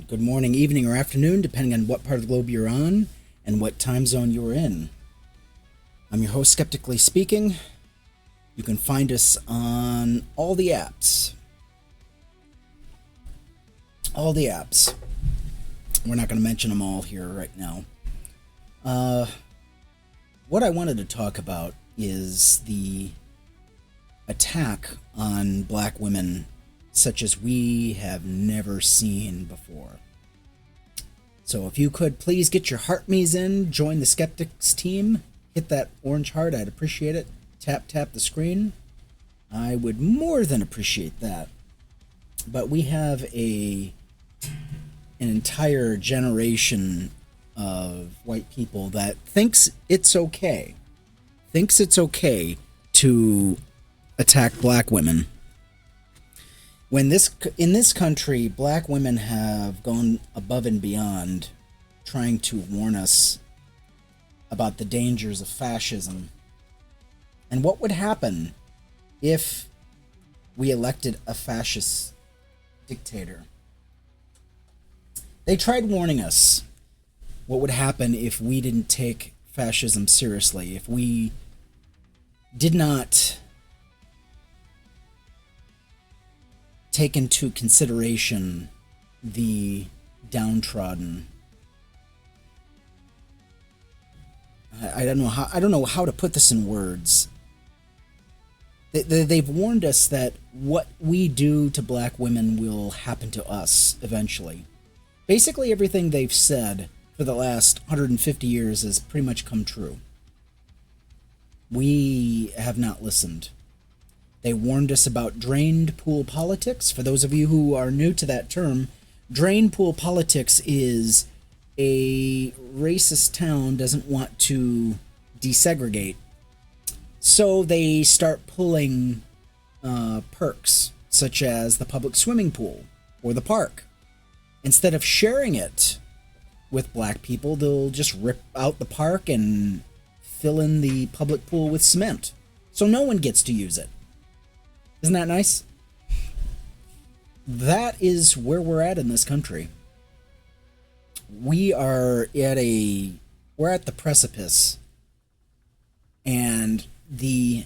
good morning, evening, or afternoon, depending on what part of the globe you're on and what time zone you're in. I'm your host, Skeptically Speaking. You can find us on all the apps. All the apps. We're not going to mention them all here right now. What I wanted to talk about is the attack on black women such as we have never seen before. So if you could please get your heart me's in, join the Skeptics team, hit that orange heart, I'd appreciate it. Tap the screen. I would more than appreciate that. But we have an entire generation of white people that thinks it's okay to attack black women. In this country, black women have gone above and beyond trying to warn us about the dangers of fascism and what would happen if we elected a fascist dictator. They tried warning us what would happen if we didn't take fascism seriously, if we did not take into consideration the downtrodden. I don't know how to put this in words. They've warned us that what we do to black women will happen to us eventually. Basically, everything they've said for the last 150 years has pretty much come true. We have not listened. They warned us about drained pool politics. For those of you who are new to that term, drained pool politics is a racist town doesn't want to desegregate. So they start pulling perks, such as the public swimming pool or the park. Instead of sharing it with black people, they'll just rip out the park and fill in the public pool with cement. So no one gets to use it. Isn't that nice? That is where we're at in this country. We're at the precipice, and the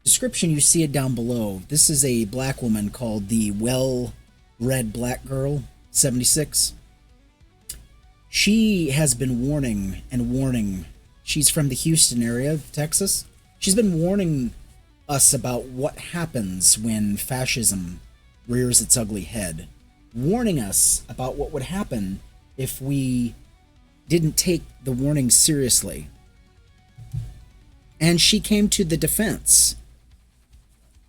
description, you see it down below. This is a black woman called the Well-Read Black Girl 76. She has been warning and warning. She's from the Houston area of Texas. She's been warning us about what happens when fascism rears its ugly head, warning us about what would happen if we didn't take the warning seriously. And she came to the defense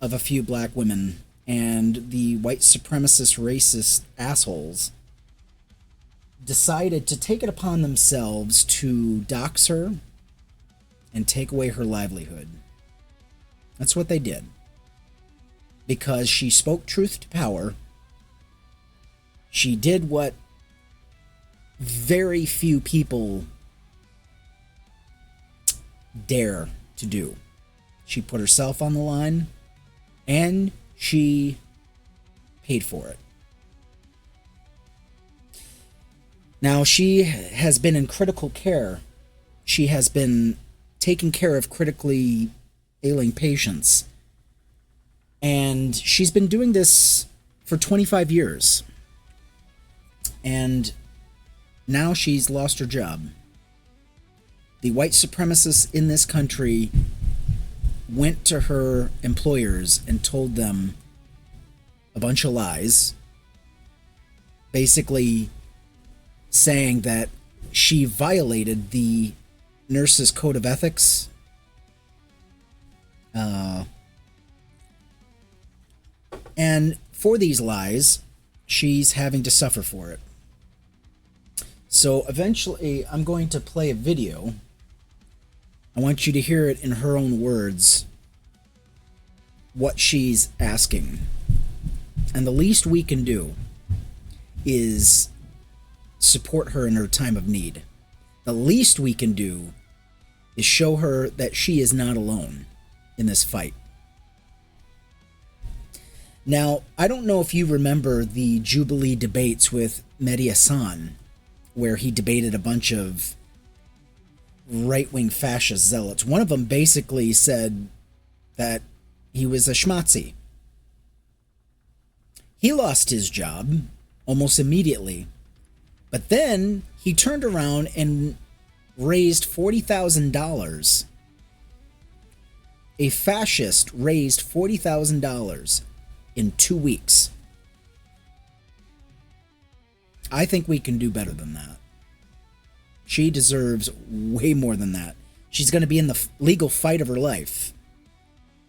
of a few black women, and the white supremacist racist assholes decided to take it upon themselves to dox her and take away her livelihood. That's what they did. Because she spoke truth to power. She did what very few people dare to do. She put herself on the line, and she paid for it. Now, she has been in critical care. She has been taking care of critically ailing patients. And she's been doing this for 25 years. And now she's lost her job. The white supremacists in this country went to her employers and told them a bunch of lies, basically saying that she violated the nurses' code of ethics. And for these lies, she's having to suffer for it. So eventually, I'm going to play a video. I want you to hear it in her own words, what she's asking. And the least we can do is support her in her time of need. The least we can do is show her that she is not alone in this fight. Now, I don't know if you remember the Jubilee debates with Mehdi Hassan, where he debated a bunch of right-wing fascist zealots. One of them basically said that he was a schmatzi. He lost his job almost immediately, but then he turned around and raised $40,000. A fascist raised $40,000 in 2 weeks. I think we can do better than that. She deserves way more than that. She's going to be in the legal fight of her life.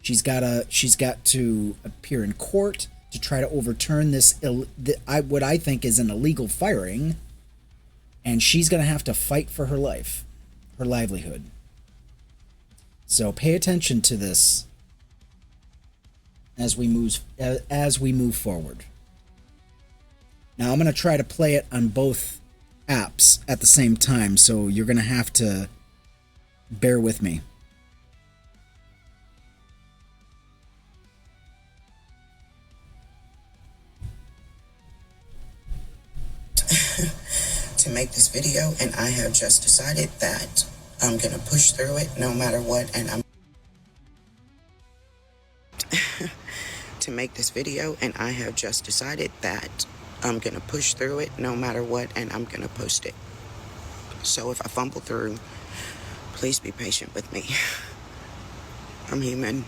She's got to appear in court to try to overturn this what I think is an illegal firing, and she's going to have to fight for her life, her livelihood. So pay attention to this as we move forward. Now I'm going to try to play it on both apps at the same time, so you're going to have to bear with me. To make this video, and I have just decided that I'm gonna push through it no matter what, and I'm to make this video, and I have just decided that I'm gonna push through it no matter what, and I'm gonna post it. So if I fumble through, please be patient with me. I'm human.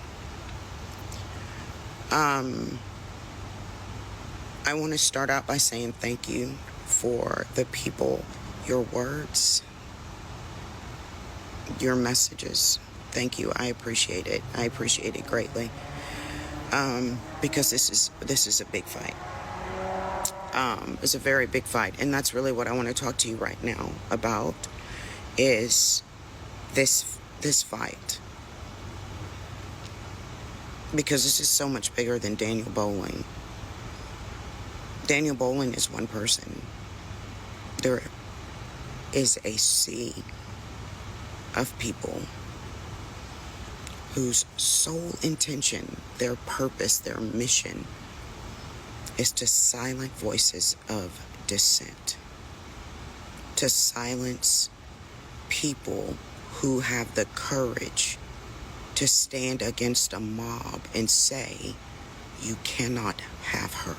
I want to start out by saying thank you for the people, your words, your messages. Thank you. I appreciate it. I appreciate it greatly. Because this is a big fight. It's a very big fight, and that's really what I want to talk to you right now about, is this fight. Because this is so much bigger than Daniel Bowling. Daniel Bowling is one person. There is a sea of people whose sole intention, their purpose, their mission is to silence voices of dissent, to silence people who have the courage to stand against a mob and say, you cannot have her.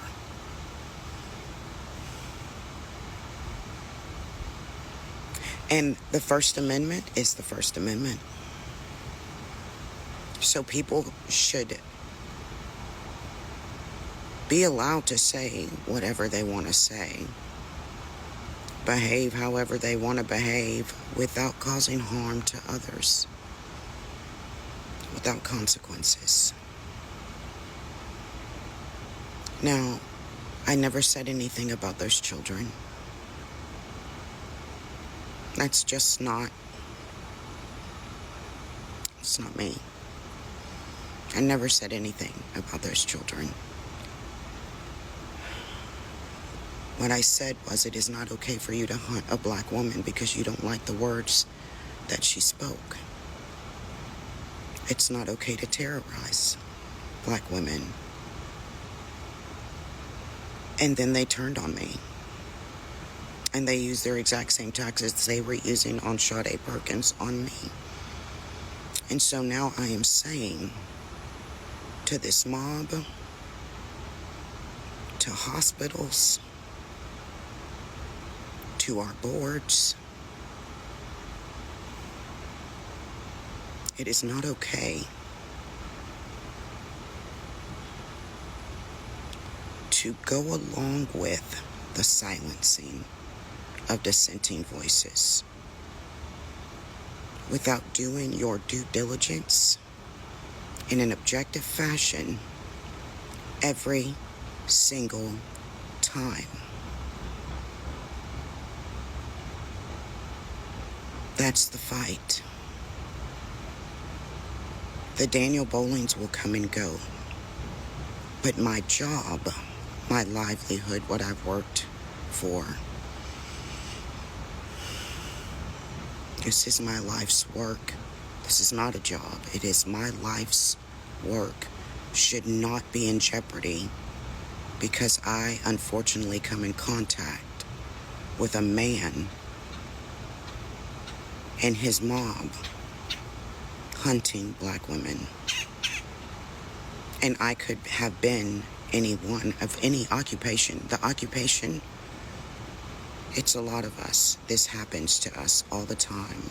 And the First Amendment is the First Amendment. So people should be allowed to say whatever they want to say, behave however they want to behave without causing harm to others, without consequences. Now, I never said anything about those children. That's just it's not me. I never said anything about those children. What I said was, it is not okay for you to hunt a black woman because you don't like the words that she spoke. It's not okay to terrorize black women. And then they turned on me. And they used their exact same tactics they were using on Sade Perkins on me. And so now I am saying to this mob, to hospitals, to our boards, it is not okay to go along with the silencing of dissenting voices without doing your due diligence in an objective fashion every single time. That's the fight. The Daniel Bowlings will come and go, but my job, my livelihood, what I've worked for, this is my life's work. This is not a job. It is my life's work should not be in jeopardy because I unfortunately come in contact with a man and his mob hunting black women. And I could have been anyone of any occupation. The occupation, it's a lot of us. This happens to us all the time.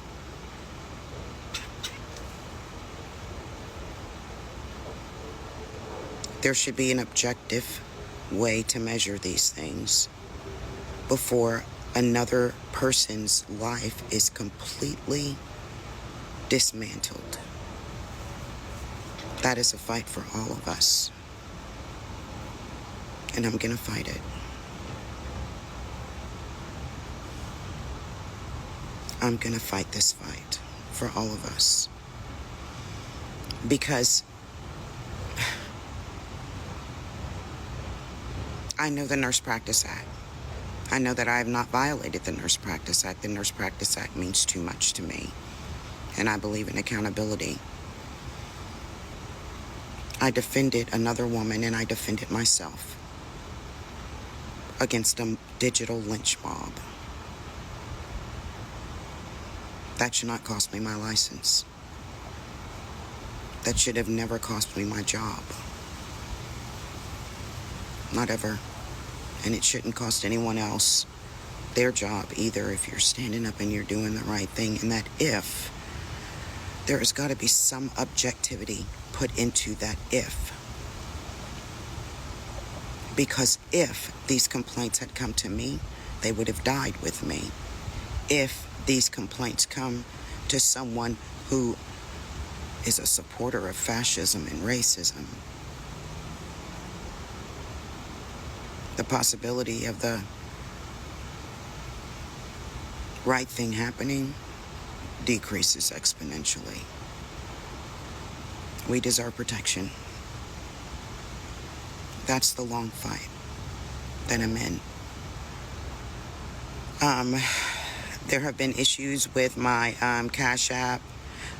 There should be an objective way to measure these things before another person's life is completely dismantled. That is a fight for all of us. And I'm gonna fight it. I'm gonna fight this fight for all of us. Because I know the Nurse Practice Act. I know that I have not violated the Nurse Practice Act. The Nurse Practice Act means too much to me. And I believe in accountability. I defended another woman and I defended myself against a digital lynch mob. That should not cost me my license. That should have never cost me my job. Not ever. And it shouldn't cost anyone else their job either if you're standing up and you're doing the right thing. And that if, there has got to be some objectivity put into that if. Because if these complaints had come to me, they would have died with me. If these complaints come to someone who is a supporter of fascism and racism, the possibility of the right thing happening decreases exponentially. We deserve protection. That's the long fight that I'm in. There have been issues with my Cash App.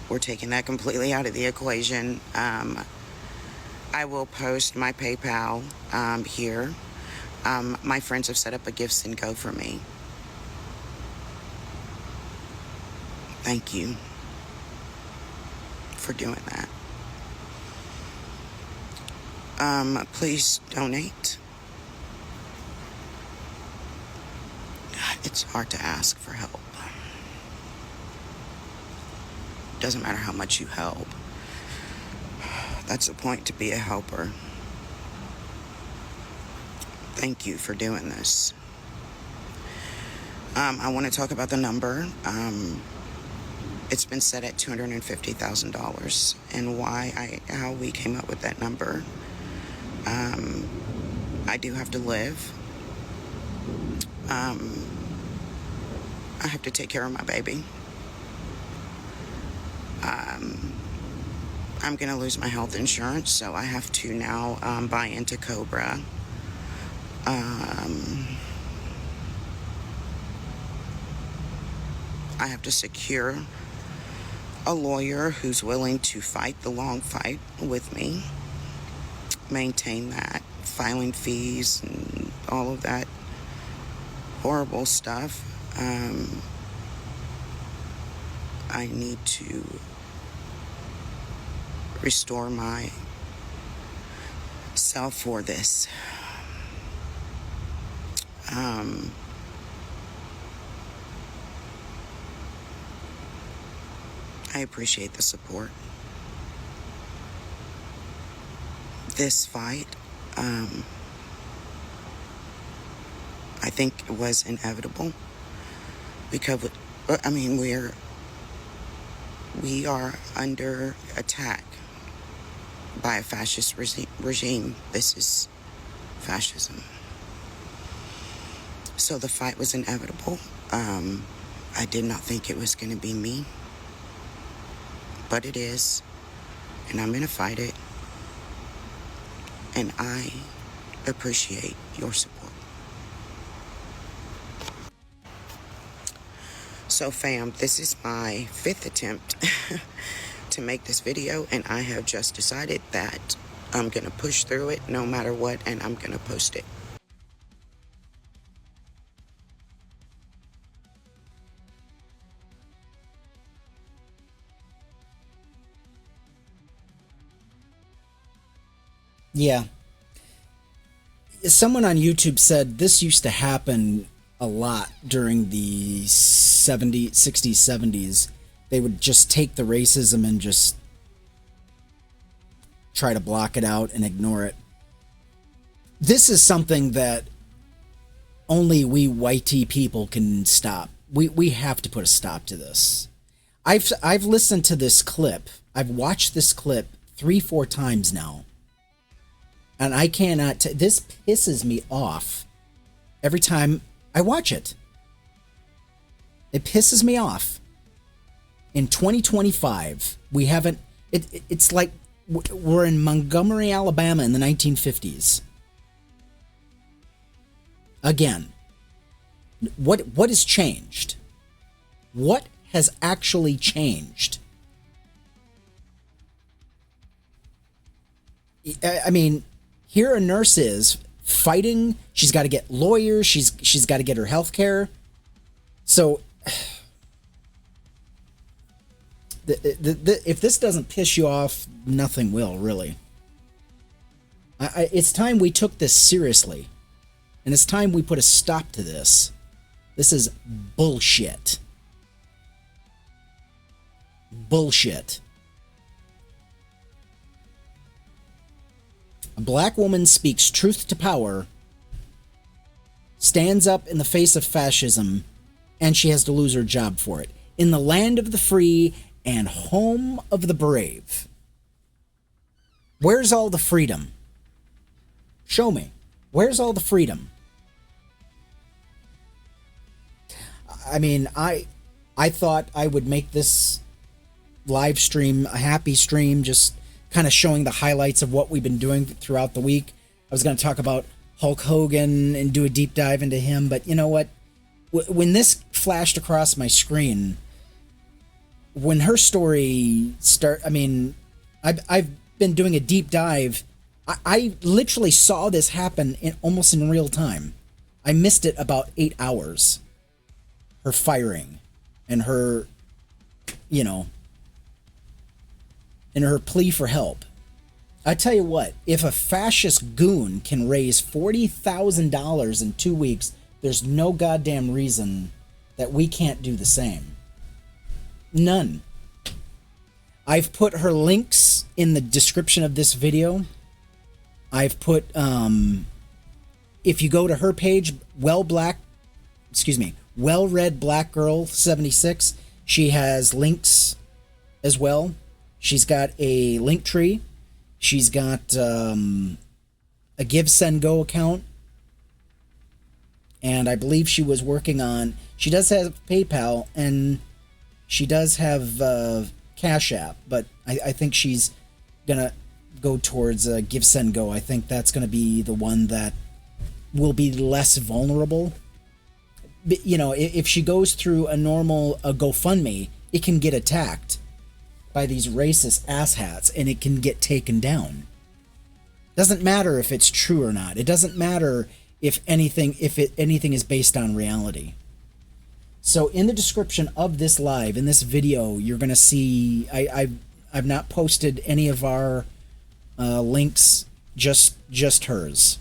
We're taking that completely out of the equation. I will post my PayPal here. My friends have set up a Gifts and Go for me. Thank you for doing that. Please donate. It's hard to ask for help. Doesn't matter how much you help. That's the point, to be a helper. Thank you for doing this. I want to talk about the number. It's been set at $250,000, and how we came up with that number. I do have to live. I have to take care of my baby. I'm going to lose my health insurance, so I have to now buy into Cobra. I have to secure a lawyer who's willing to fight the long fight with me, maintain that, filing fees and all of that horrible stuff. I need to restore my self for this. I appreciate the support. This fight, I think it was inevitable because, I mean, we are under attack by a fascist regime. This is fascism. So the fight was inevitable. I did not think it was going to be me, but it is, and I'm going to fight it, and I appreciate your support. So fam, this is my 5th attempt to make this video, and I have just decided that I'm going to push through it no matter what, and I'm going to post it. Yeah. Someone on YouTube said this used to happen a lot during the 70s, 60s, 70s. They would just take the racism and just try to block it out and ignore it. This is something that only we whitey people can stop. We have to put a stop to this. I've listened to this clip. I've watched this clip 3-4 times now. And I cannot... this pisses me off every time I watch it. It pisses me off. In 2025, we haven't... It's like we're in Montgomery, Alabama in the 1950s. Again. What has changed? What has actually changed? I mean... Here a nurse is fighting. She's got to get lawyers. She's got to get her health care. So if this doesn't piss you off, nothing will, really. It's time we took this seriously. And it's time we put a stop to this. This is bullshit. Bullshit. A black woman speaks truth to power, stands up in the face of fascism, and she has to lose her job for it. In the land of the free and home of the brave. Where's all the freedom? Show me. Where's all the freedom? I mean, I thought I would make this live stream a happy stream, just kind of showing the highlights of what we've been doing throughout the week. I was going to talk about Hulk Hogan and do a deep dive into him, but you know what? When this flashed across my screen, when her story I mean, I've been doing a deep dive. I literally saw this happen almost in real time. I missed it about 8 hours. Her firing and her, you know, and her plea for help. I tell you what, if a fascist goon can raise $40,000 in 2 weeks, there's no goddamn reason that we can't do the same. None. I've put her links in the description of this video. I've put, if you go to her page, Well Read Black Girl 76, she has links as well. She's got a link tree. She's got a Give Send Go account. And I believe she was working on... She does have PayPal, and she does have Cash App. But I think she's going to go towards Give Send Go. I think that's going to be the one that will be less vulnerable. But, you know, if she goes through a normal GoFundMe, it can get attacked by these racist asshats, and it can get taken down. Doesn't matter if it's true or not. It doesn't matter if anything is based on reality. So in the description of this live, in this video, you're gonna see I've not posted any of our links, just hers.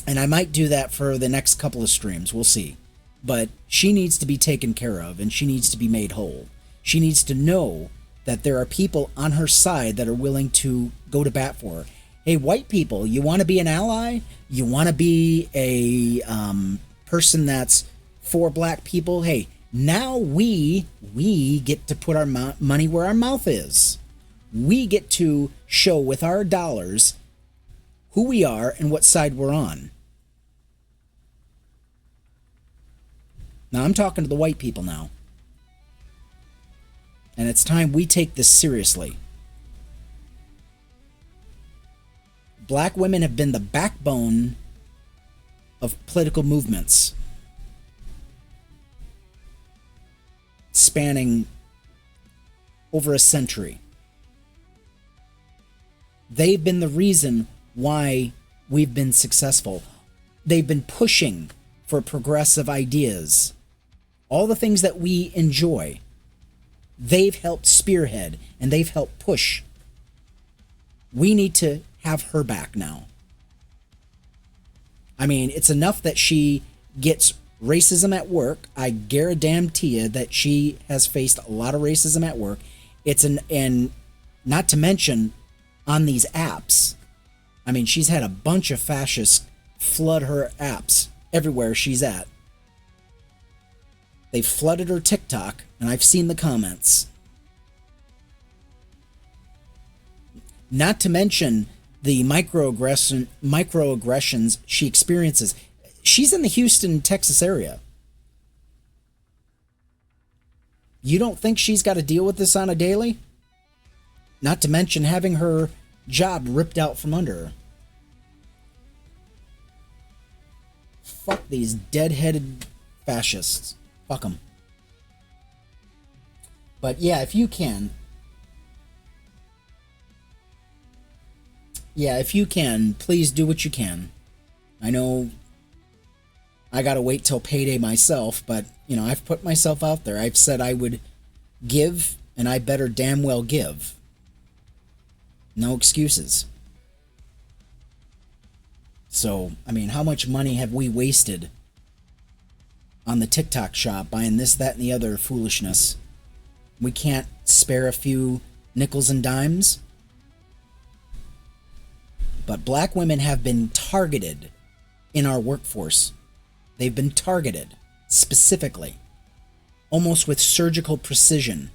And I might do that for the next couple of streams. We'll see. But she needs to be taken care of, and she needs to be made whole. She needs to know that there are people on her side that are willing to go to bat for her. Hey, white people, you want to be an ally? You want to be a person that's for black people? Hey, now we get to put our money where our mouth is. We get to show with our dollars who we are and what side we're on. Now, I'm talking to the white people now. And it's time we take this seriously. Black women have been the backbone of political movements spanning over a century. They've been the reason why we've been successful. They've been pushing for progressive ideas. All the things that we enjoy, they've helped spearhead and they've helped push. We need to have her back now. I mean, it's enough that she gets racism at work. I guarantee you that she has faced a lot of racism at work. And not to mention on these apps. I mean, she's had a bunch of fascists flood her apps everywhere she's at. They flooded her TikTok, and I've seen the comments. Not to mention the microaggressions she experiences. She's in the Houston, Texas area. You don't think she's got to deal with this on a daily? Not to mention having her job ripped out from under her. Fuck these dead-headed fascists. Fuck them. But yeah, if you can... Yeah, if you can, please do what you can. I know I gotta wait till payday myself, but, you know, I've put myself out there. I've said I would give, and I better damn well give. No excuses. So, I mean, how much money have we wasted on the TikTok shop buying this, that, and the other foolishness? We can't spare a few nickels and dimes? But black women have been targeted in our workforce. They've been targeted specifically, almost with surgical precision.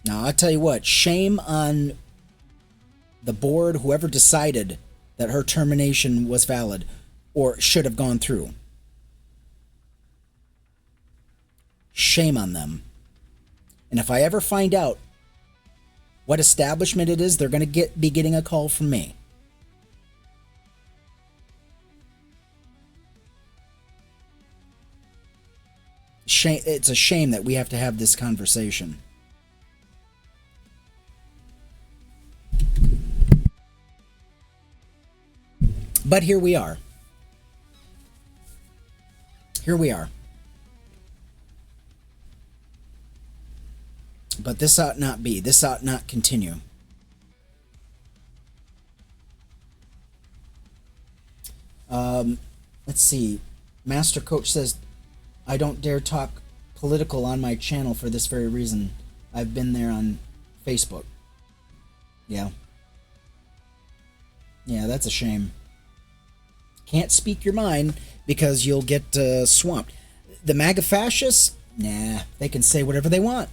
Now, I'll tell you what, shame on the board, whoever decided that her termination was valid or should have gone through. Shame on them. And if I ever find out what establishment it is, they're going to be getting a call from me. Shame, it's a shame that we have to have this conversation. But here we are. Here we are. But this ought not be. This ought not continue. Let's see. Master Coach says, I don't dare talk political on my channel for this very reason. I've been there on Facebook. Yeah. Yeah, that's a shame. Can't speak your mind because you'll get swamped. The MAGA fascists, nah, they can say whatever they want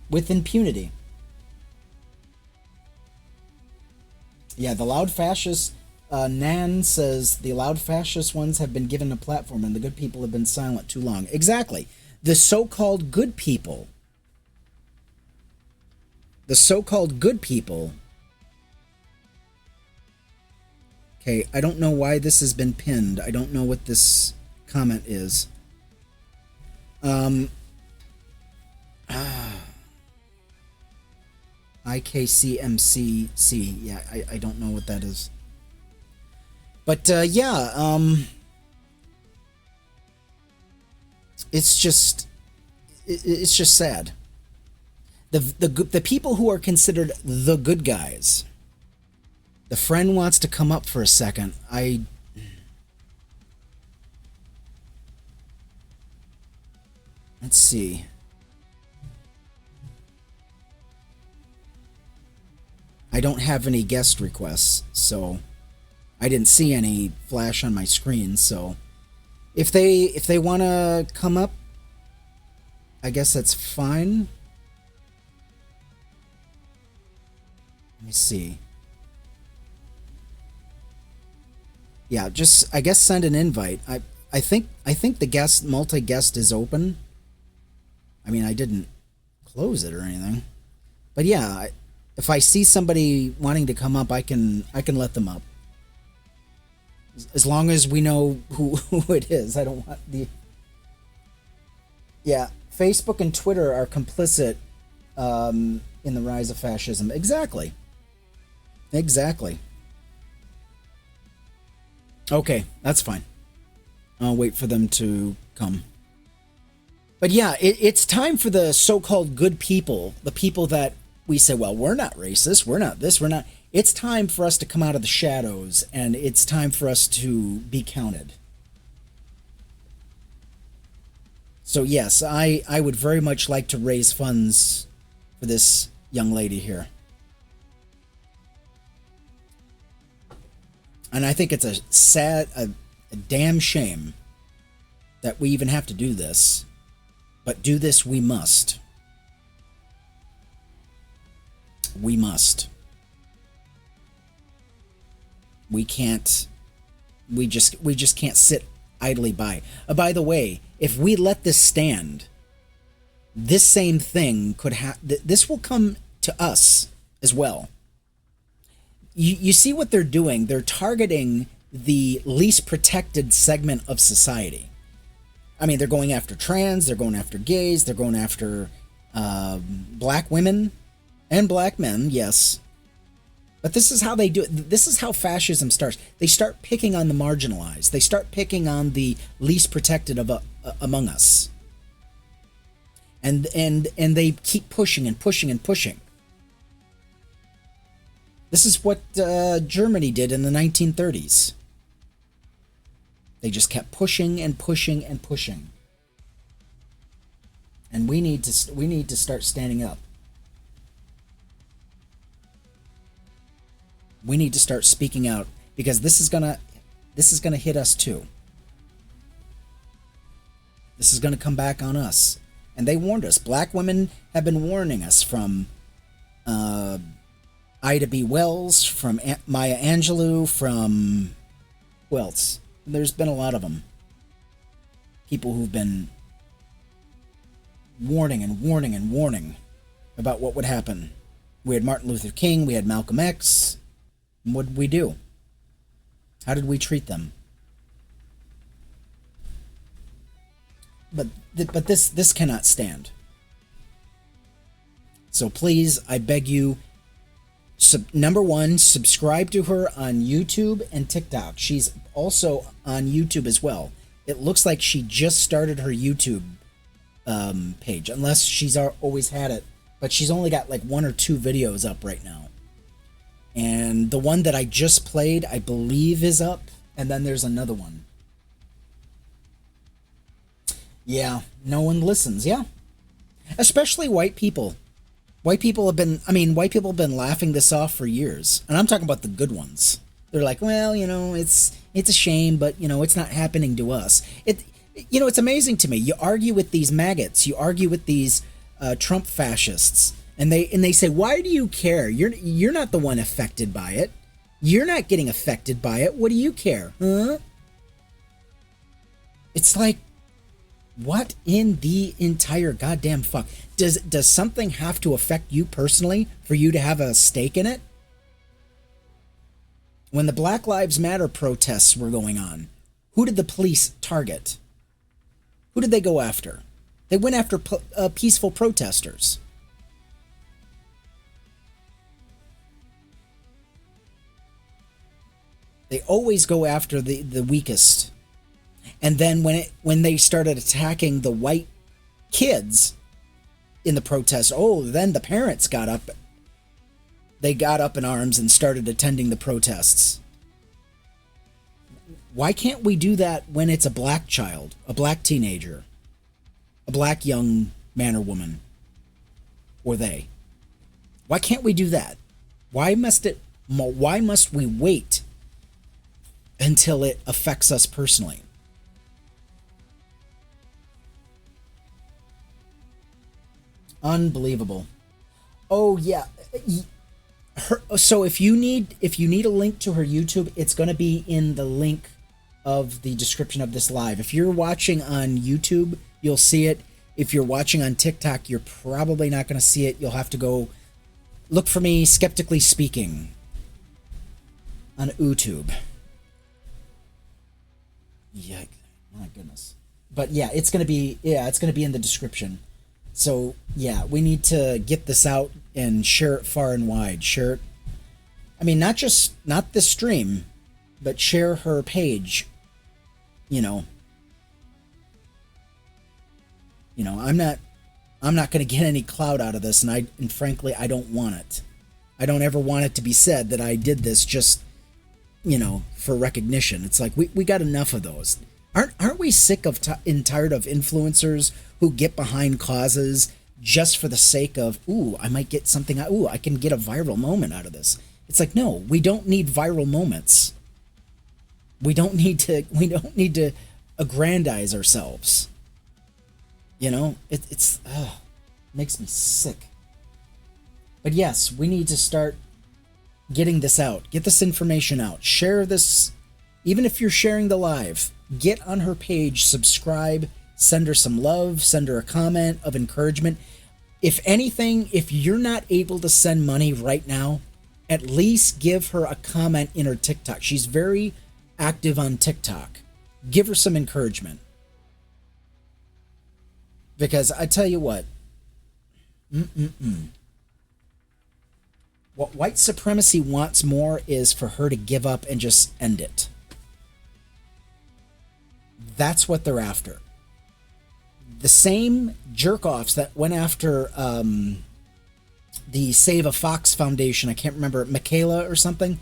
with impunity. Yeah, the loud fascists, Nan says, the loud fascist ones have been given a platform and the good people have been silent too long. Exactly. The so-called good people. The so-called good people. Okay, I don't know why this has been pinned. I don't know what this comment is. IKCMCC. Yeah, I don't know what that is. But yeah, it's just sad. The people who are considered the good guys. The friend wants to come up for a second. Let's see. I don't have any guest requests, so I didn't see any flash on my screen, so if they want to come up, I guess that's fine. Let me see. Yeah, just I guess send an invite. I think the multi-guest is open. I mean, I didn't close it or anything. But yeah, if I see somebody wanting to come up, I can let them up. As long as we know who it is. I don't want the... Yeah, Facebook and Twitter are complicit in the rise of fascism. Exactly. Exactly. Okay, that's fine. I'll wait for them to come. But yeah, it's time for the so-called good people, the people that we say, well, we're not racist, we're not this, we're not. It's time for us to come out of the shadows, and it's time for us to be counted. So yes, I would very much like to raise funds for this young lady here. And I think it's a damn shame that we even have to do this. But do this we must. We must. We can't. We just can't sit idly by. By the way, if we let this stand, this same thing could this will come to us as well. You see what they're doing? They're targeting the least protected segment of society. I mean, they're going after trans, they're going after gays, they're going after black women and black men, yes. But this is how they do it. This is how fascism starts. They start picking on the marginalized. They start picking on the least protected among us. And they keep pushing and pushing and pushing. This is what Germany did in the 1930s. They just kept pushing and pushing and pushing. And we need to start standing up. We need to start speaking out, because this is gonna hit us too. This is gonna come back on us. And they warned us. Black women have been warning us, from Ida B. Wells, from Maya Angelou, from who else? There's been a lot of them. People who've been warning and warning and warning about what would happen. We had Martin Luther King, we had Malcolm X. And what did we do? How did we treat them? But this cannot stand. So please, I beg you, number one, subscribe to her on YouTube and TikTok. She's also on YouTube as well. It looks like she just started her YouTube page, unless she's always had it. But she's only got like 1 or 2 videos up right now. And the one that I just played, I believe, is up. And then there's another one. Yeah, no one listens. Yeah. Especially white people. White people have been laughing this off for years. And I'm talking about the good ones. They're like, well, it's a shame, but, it's not happening to us. It's amazing to me. You argue with these maggots. You argue with these Trump fascists. And they say, why do you care? You're not the one affected by it. You're not getting affected by it. What do you care? Huh? It's like, what in the entire goddamn fuck? Does something have to affect you personally for you to have a stake in it? When the Black Lives Matter protests were going on, who did the police target? Who did they go after? They went after peaceful protesters. They always go after the weakest. And then when they started attacking the white kids in the protests, then the parents got up. They got up in arms and started attending the protests. Why can't we do that when it's a black child, a black teenager, a black young man or woman, or they? Why can't we do that? Why must we wait until it affects us personally? Unbelievable. Oh yeah. So if you need a link to her YouTube, it's going to be in the link of the description of this live. If you're watching on YouTube, you'll see it. If you're watching on TikTok, you're probably not going to see it. You'll have to go look for me, Skeptically Speaking, on YouTube. Yeah, my goodness. But yeah, it's gonna be in the description. So yeah, we need to get this out and share it far and wide. Share it. I mean, not this stream, but share her page. You know. I'm not going to get any clout out of this, and frankly, I don't want it. I don't ever want it to be said that I did this just, for recognition. It's like we got enough of those. Aren't we sick of and tired of influencers who get behind causes just for the sake of, ooh, I might get something, ooh, I can get a viral moment out of this. It's like, no, we don't need viral moments. We don't need to aggrandize ourselves. It makes me sick. But yes, we need to start getting this out. Get this information out. Share this. Even if you're sharing the live, get on her page, subscribe, send her some love, send her a comment of encouragement. If anything, if you're not able to send money right now, at least give her a comment in her TikTok. She's very active on TikTok. Give her some encouragement. Because I tell you what, what white supremacy wants more is for her to give up and just end it. That's what they're after. The same jerk-offs that went after the Save a Fox Foundation, I can't remember, Michaela or something,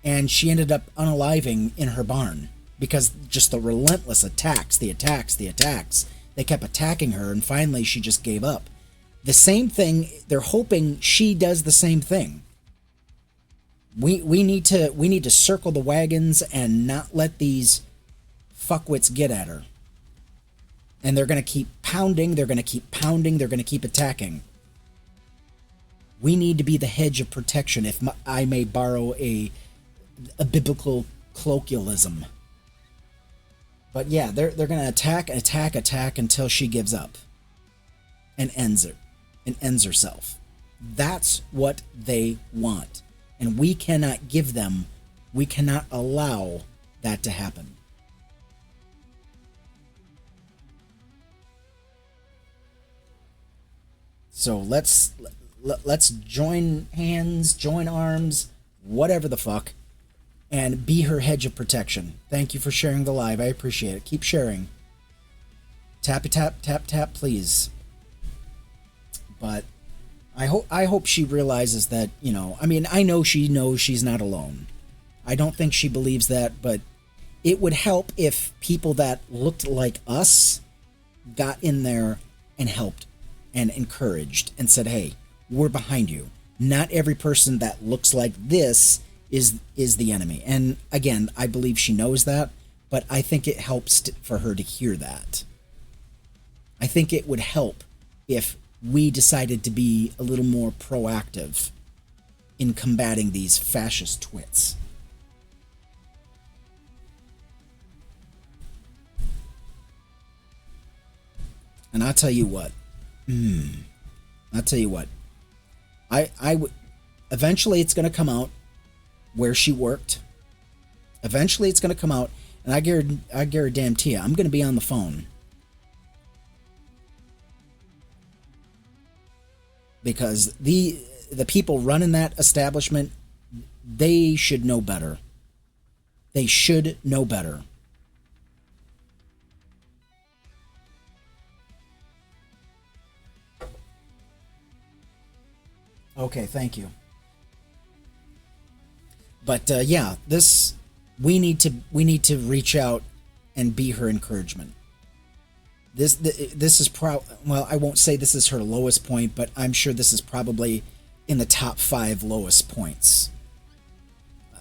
and she ended up unaliving in her barn because just the relentless attacks. They kept attacking her, and finally she just gave up. The same thing, they're hoping she does the same thing. We need to circle the wagons and not let these fuckwits get at her. And they're going to keep pounding, they're going to keep attacking. We need to be the hedge of protection, if I may borrow a biblical colloquialism. But yeah, they're going to attack until she gives up and ends herself. That's what they want. And we cannot allow that to happen. So let's join hands, join arms, whatever the fuck, and be her hedge of protection. Thank you for sharing the live. I appreciate it. Keep sharing. Tappy tap, tap, tap, please. But I hope she realizes that, I know she knows she's not alone. I don't think she believes that, but it would help if people that looked like us got in there and helped and encouraged and said, hey, we're behind you. Not every person that looks like this is the enemy. And again, I believe she knows that, but I think it helps for her to hear that. I think it would help if we decided to be a little more proactive in combating these fascist twits. And I'll tell you what. I would. Eventually, it's going to come out where she worked. Eventually, it's going to come out, and I guarantee you, I'm going to be on the phone. Because the people running that establishment, they should know better. They should know better. Okay, thank you. But yeah, we need to reach out and be her encouragement. This is well, I won't say this is her lowest point, but I'm sure this is probably in the top 5 lowest points.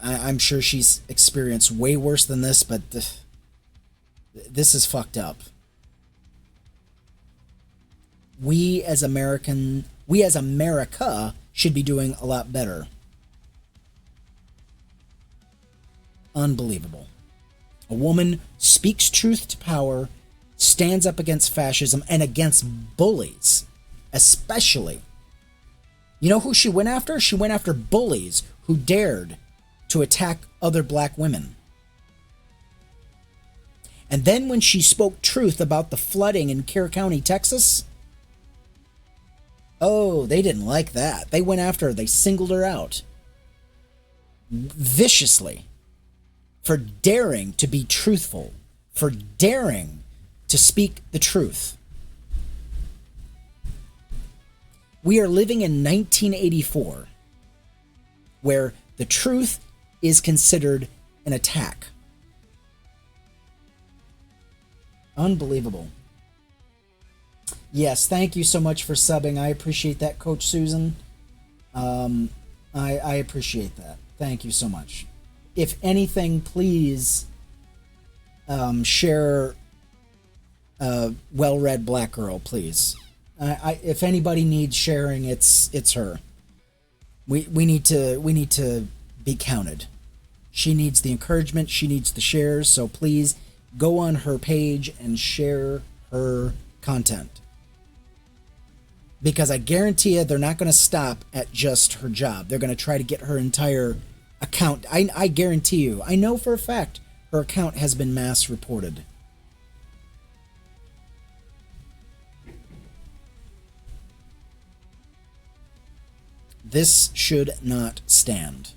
I'm sure she's experienced way worse than this, but this is fucked up. We as America should be doing a lot better. Unbelievable. A woman speaks truth to power, stands up against fascism and against bullies, especially. You know who she went after? She went after bullies who dared to attack other black women. And then when she spoke truth about the flooding in Kerr County, Texas, oh, they didn't like that. They went after her. They singled her out viciously for daring to be truthful, for daring to speak the truth. We are living in 1984, where the truth is considered an attack. Unbelievable. Yes, thank you so much for subbing. I appreciate that, Coach Susan. I appreciate that. Thank you so much. If anything, please share Well-Read Black Girl, please. If anybody needs sharing, it's her. We need to be counted. She needs the encouragement. She needs the shares. So please go on her page and share her content. Because I guarantee you they're not going to stop at just her job. They're going to try to get her entire account. I guarantee you. I know for a fact her account has been mass reported. This should not stand.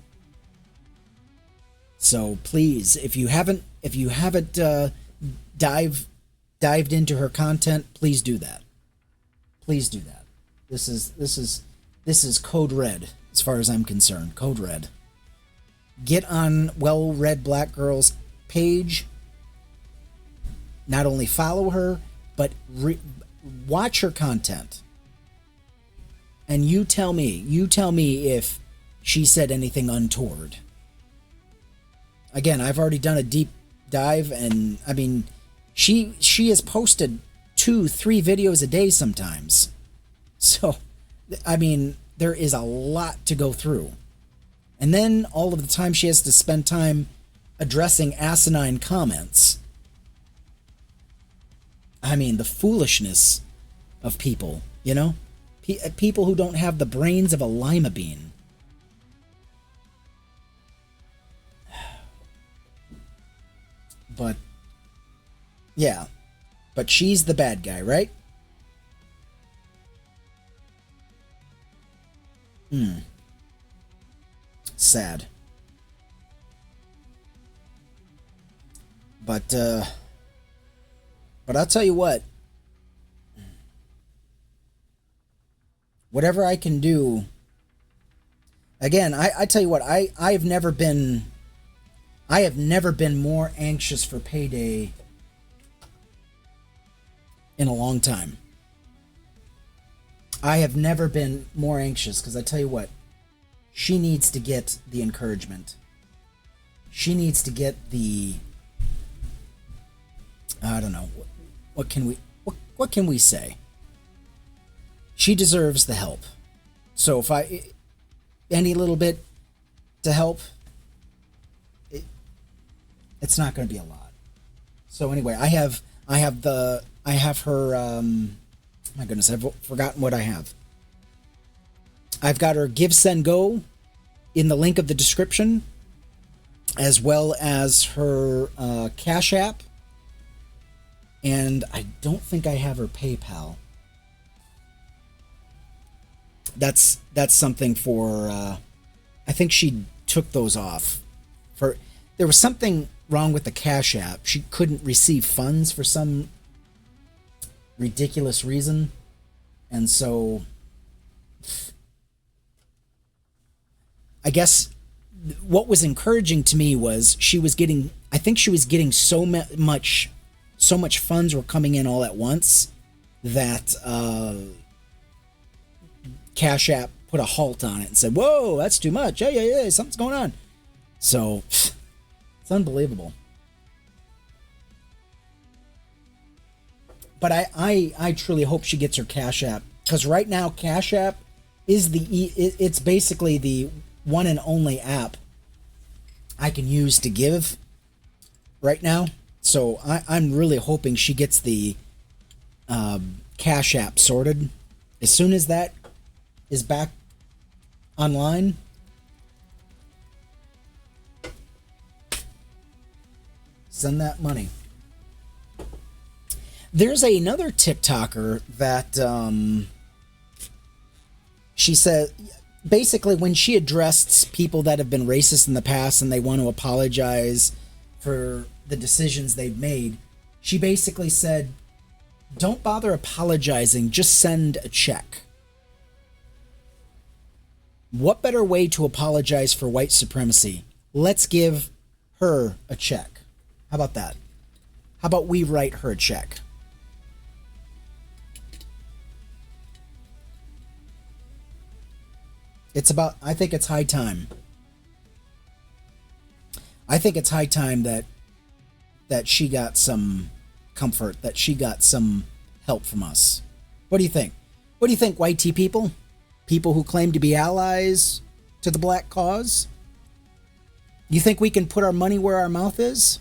So please, if you haven't dived into her content, please do that. Please do that. This is code red as far as I'm concerned. Code red. Get on Well-Read Black Girl's page. Not only follow her, but watch her content. And you tell me if she said anything untoward. Again, I've already done a deep dive, and I mean, she has posted 2-3 videos a day sometimes. So, I mean, there is a lot to go through. And then all of the time she has to spend time addressing asinine comments. I mean, the foolishness of people, you know? People who don't have the brains of a lima bean. But, yeah. But she's the bad guy, right? Sad. But I'll tell you what. Whatever I can do. Again, I tell you what, I have never been more anxious for payday in a long time. I have never been more anxious, because I tell you what, she needs to get the encouragement. She needs to get the, I don't know, what can we say? She deserves the help. So if any little bit to help, it's not going to be a lot. So anyway, I have her, my goodness, I've forgotten what I have. I've got her Give, Send, Go in the link of the description, as well as her Cash App. And I don't think I have her PayPal. That's something for, I think she took those off. There was something wrong with the Cash App. She couldn't receive funds for some ridiculous reason. And so I guess what was encouraging to me was I think she was getting so much funds were coming in all at once that Cash App put a halt on it and said, whoa, that's too much. Hey, something's going on. So it's unbelievable. But I truly hope she gets her Cash App, because right now Cash App is it's basically the one and only app I can use to give right now. So I'm really hoping she gets the Cash App sorted. As soon as that is back online, send that money. There's another TikToker that she said, basically, when she addressed people that have been racist in the past and they want to apologize for the decisions they've made, she basically said, don't bother apologizing, just send a check. What better way to apologize for white supremacy? Let's give her a check. How about that? How about we write her a check? I think it's high time. I think it's high time that she got some comfort, that she got some help from us. What do you think? What do you think, white tea people? People who claim to be allies to the black cause? You think we can put our money where our mouth is?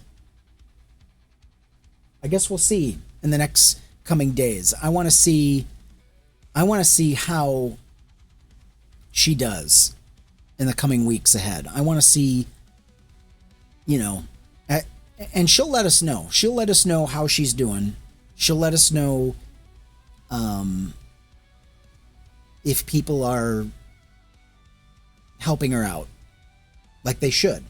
I guess we'll see in the next coming days. I want to see how she does in the coming weeks ahead. I want to see, and she'll let us know. She'll let us know how she's doing. She'll let us know if people are helping her out like they should.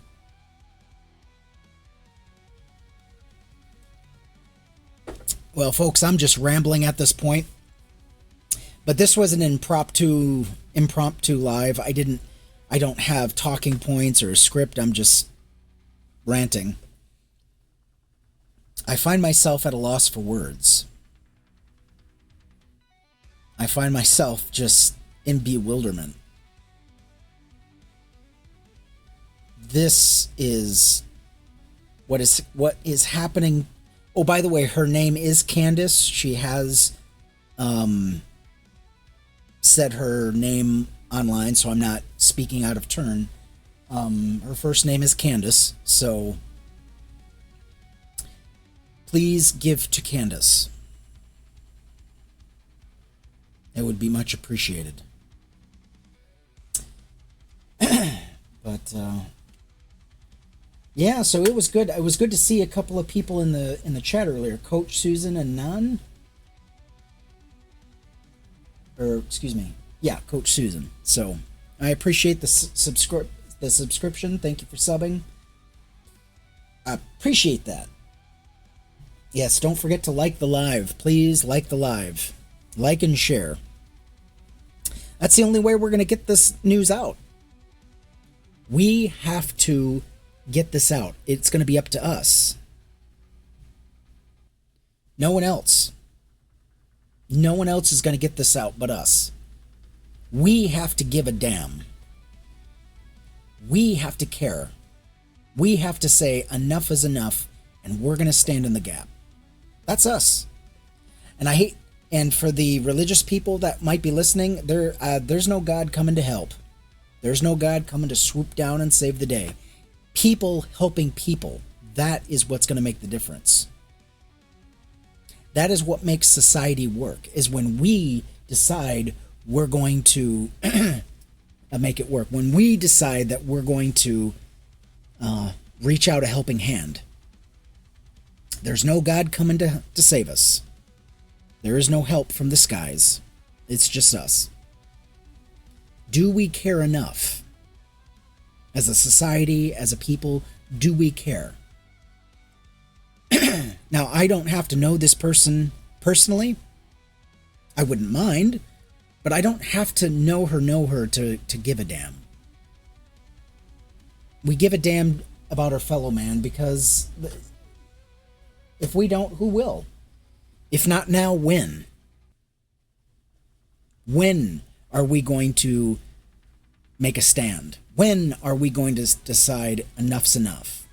Well, folks, I'm just rambling at this point. But this was an impromptu live. I don't have talking points or a script. I'm just ranting. I find myself at a loss for words. I find myself just in bewilderment. This is what is happening. Oh, by the way, her name is Candace. She has said her name online, so I'm not speaking out of turn. Her first name is Candace, so please give to Candace. It would be much appreciated. But yeah, so it was good. It was good to see a couple of people in the chat earlier. Coach Susan and Nan. Or excuse me. Yeah, Coach Susan. So I appreciate the subscription. Thank you for subbing. I appreciate that. Yes, don't forget to like the live. Please like the live. Like and share. That's the only way we're going to get this news out. We have to get this out. It's going to be up to us. No one else. No one else is going to get this out but us. We have to give a damn. We have to care. We have to say enough is enough, and we're going to stand in the gap. That's us. And for the religious people that might be listening, there's no God coming to help. There's no God coming to swoop down and save the day. People helping people, that is what's going to make the difference. That is what makes society work, is when we decide we're going to make it work. When we decide that we're going to reach out a helping hand. There's no God coming to save us. There is no help from the skies. It's just us. Do we care enough? As a society, as a people, do we care? Now, I don't have to know this person personally. I wouldn't mind, but I don't have to know her to give a damn. We give a damn about our fellow man because if we don't, who will? If not now, when? When are we going to make a stand? When are we going to decide enough's enough?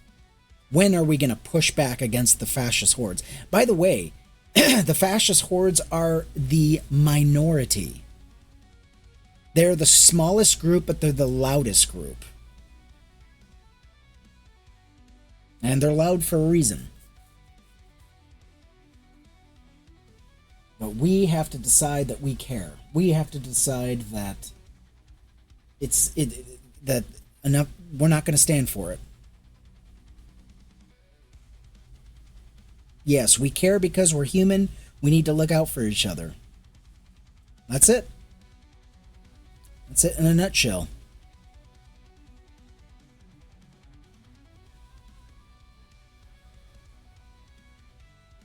When are we going to push back against the fascist hordes? By the way, the fascist hordes are the minority. They're the smallest group, but they're the loudest group. And they're loud for a reason. But we have to decide that we care. We have to decide that that enough. We're not going to stand for it. Yes, we care because we're human. We need to look out for each other. That's it. That's it in a nutshell.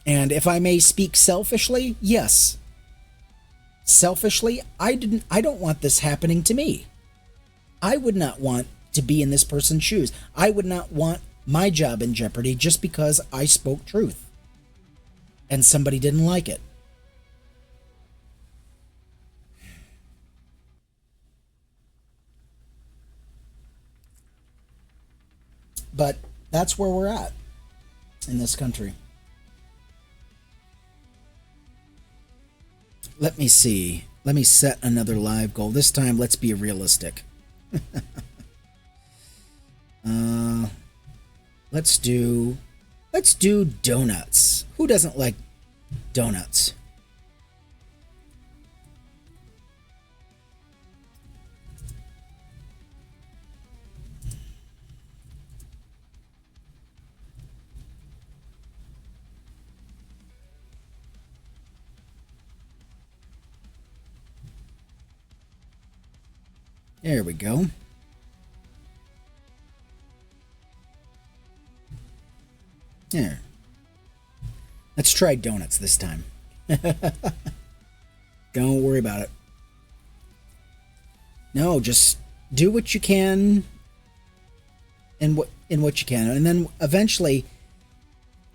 And if I may speak selfishly, yes. Selfishly, I don't want this happening to me. I would not want to be in this person's shoes. I would not want my job in jeopardy just because I spoke truth and somebody didn't like it. But that's where we're at in this country. Let me see. Let me set another live goal. This time, let's be realistic. Let's do donuts. Who doesn't like donuts? There we go. There. Let's try donuts this time. Don't worry about it. No, just do what you can and what you can. And then eventually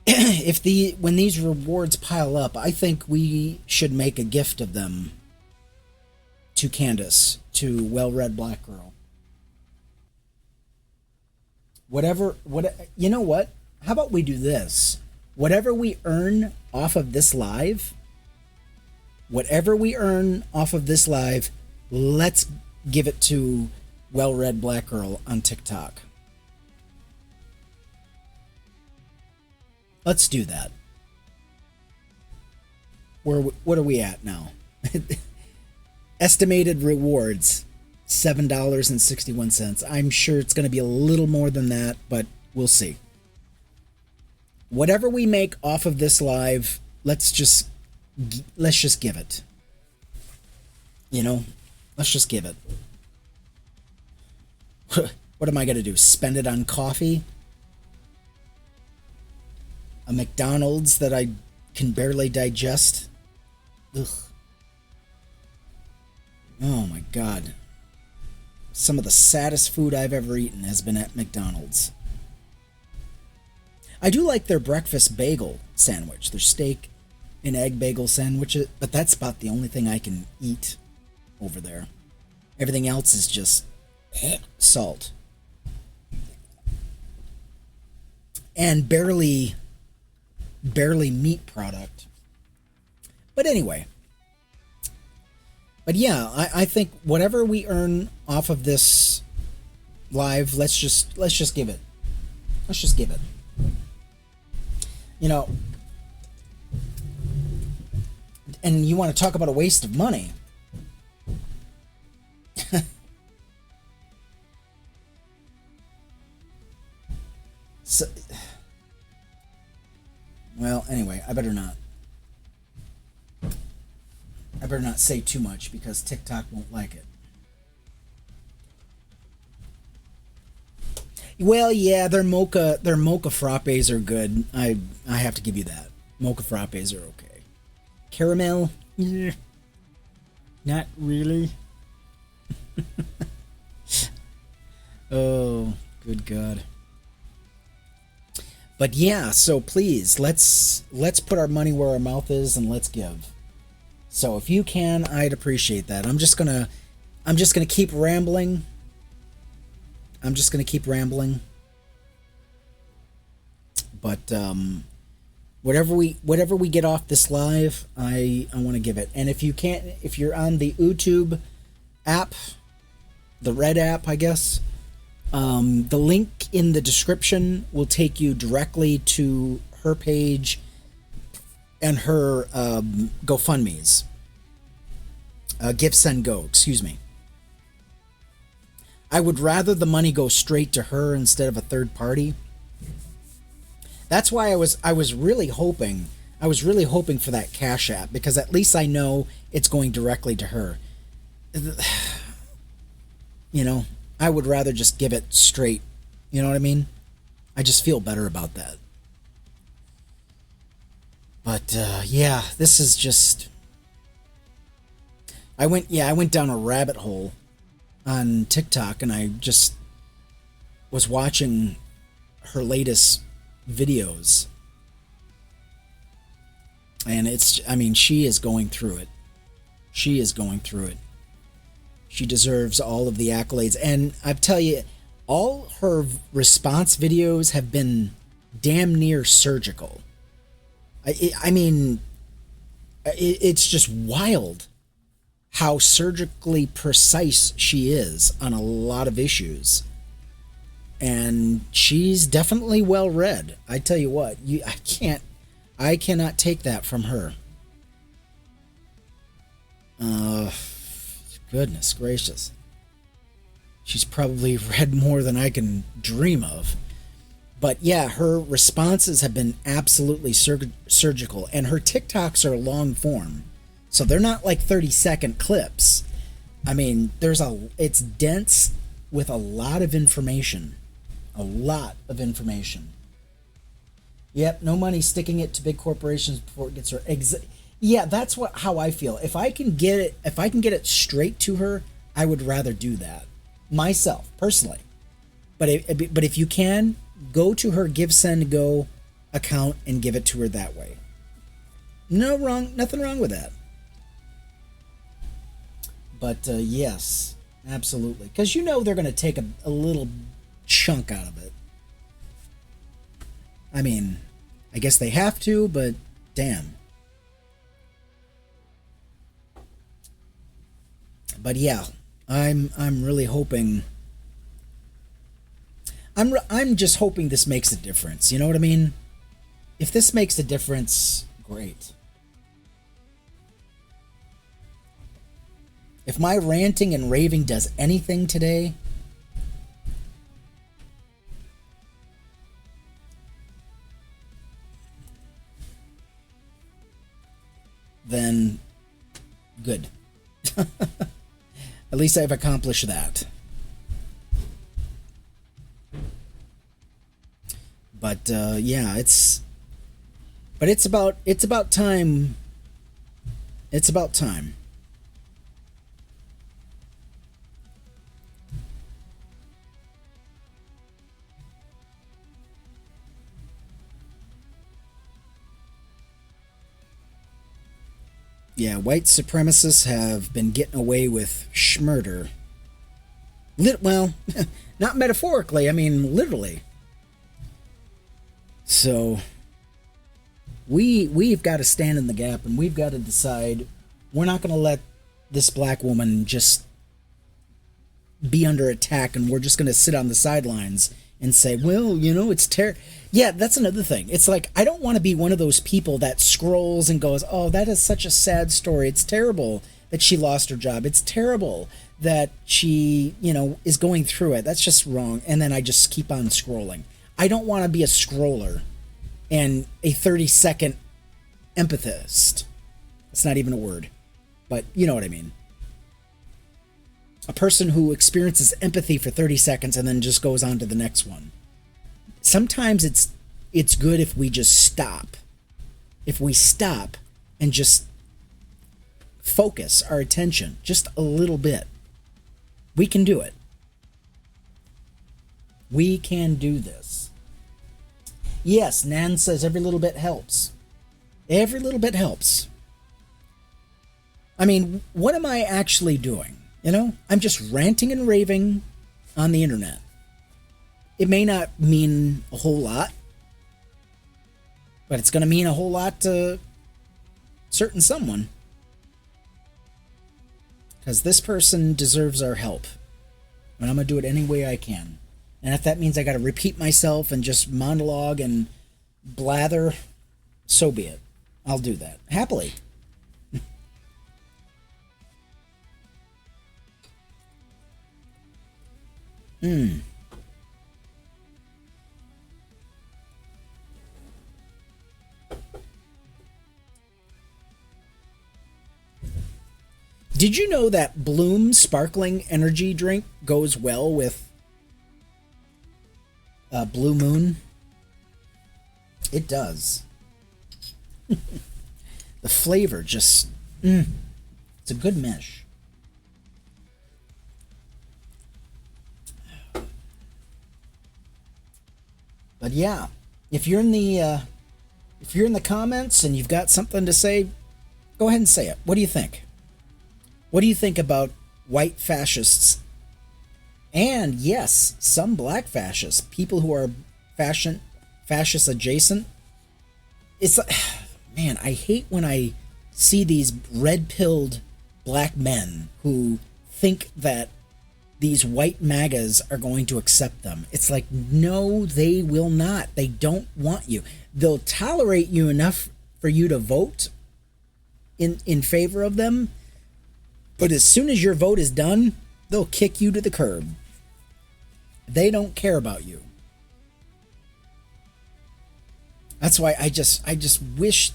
when these rewards pile up, I think we should make a gift of them to Candace, to Well-Read Black Girl. You know what? How about we do this? Whatever we earn off of this live, let's give it to Well-Read Black Girl on TikTok. Let's do that. What are we at now? Estimated rewards, $7.61. I'm sure it's going to be a little more than that, but we'll see. Whatever we make off of this live, let's just give it. You know, let's just give it. What am I going to do? Spend it on coffee? A McDonald's that I can barely digest? Ugh. Oh my God. Some of the saddest food I've ever eaten has been at McDonald's. I do like their breakfast bagel sandwich, their steak and egg bagel sandwich, but that's about the only thing I can eat over there. Everything else is just salt. And barely meat product. But anyway. But yeah, I think whatever we earn off of this live, let's just give it. Let's just give it. You know, and you want to talk about a waste of money. So, well, anyway, I better not say too much because TikTok won't like it. Well, yeah, their mocha frappes are good. I have to give you that. Mocha frappes are okay. Caramel? Yeah. Not really. Oh, good God. But yeah, so please, let's put our money where our mouth is and let's give. So if you can, I'd appreciate that. I'm just gonna keep rambling. But whatever we get off this live, I want to give it. And if you're on the YouTube app, the red app, I guess, the link in the description will take you directly to her page and her GoFundMe's. Give, Send, Go, excuse me. I would rather the money go straight to her instead of a third party. That's why I was really hoping for that Cash App, because at least I know it's going directly to her. You know, I would rather just give it straight. You know what I mean? I just feel better about that. But yeah, this is just. I went down a rabbit hole on TikTok, and I just was watching her latest videos. And I mean, she is going through it. She is going through it. She deserves all of the accolades. And I tell you, all her response videos have been damn near surgical. I mean, it's just wild how surgically precise she is on a lot of issues. And she's definitely well read. I tell you what, I cannot take that from her. Goodness gracious. She's probably read more than I can dream of. But yeah, her responses have been absolutely surgical, and her TikToks are long form. So they're not like 30-second clips. I mean, it's dense with a lot of information. A lot of information. Yep, no money sticking it to big corporations before it gets her. Yeah, that's how I feel. If I can get it straight to her, I would rather do that myself personally. But if you can, go to her Give Send Go account and give it to her that way. Nothing wrong with that. But yes, absolutely, because you know they're going to take a little chunk out of it. I mean, I guess they have to, but damn. But yeah, I'm really hoping. I'm just hoping this makes a difference. You know what I mean? If this makes a difference, great. If my ranting and raving does anything today, then good. At least I've accomplished that. But yeah, it's about time. It's about time. Yeah, white supremacists have been getting away with schmurder. Well, not metaphorically, I mean literally. So we've got to stand in the gap, and we've got to decide we're not going to let this black woman just be under attack, and we're just going to sit on the sidelines and say, well, you know, it's terrible. Yeah, that's another thing. It's like, I don't want to be one of those people that scrolls and goes, oh, that is such a sad story. It's terrible that she lost her job. It's terrible that she, you know, is going through it. That's just wrong. And then I just keep on scrolling. I don't want to be a scroller and a 30-second empathist. It's not even a word, but you know what I mean. A person who experiences empathy for 30 seconds and then just goes on to the next one. Sometimes it's good if we just stop. If we stop and just focus our attention just a little bit. We can do it. We can do this. Yes, Nan says every little bit helps. Every little bit helps. I mean, what am I actually doing? You know, I'm just ranting and raving on the internet. It may not mean a whole lot, but it's going to mean a whole lot to certain someone. Because this person deserves our help. And I'm going to do it any way I can. And if that means I got to repeat myself and just monologue and blather, so be it. I'll do that. Happily. Did you know that Bloom sparkling energy drink goes well with Blue Moon? It does. The flavor just, it's a good mesh. But yeah, if you're in the comments and you've got something to say, go ahead and say it. What do you think? What do you think about white fascists? And yes, some black fascists, people who are fascist adjacent. It's like, man, I hate when I see these red-pilled black men who think that these white MAGAs are going to accept them. It's like, no, they will not. They don't want you. They'll tolerate you enough for you to vote in favor of them, but as soon as your vote is done, they'll kick you to the curb. They don't care about you. That's why I just wish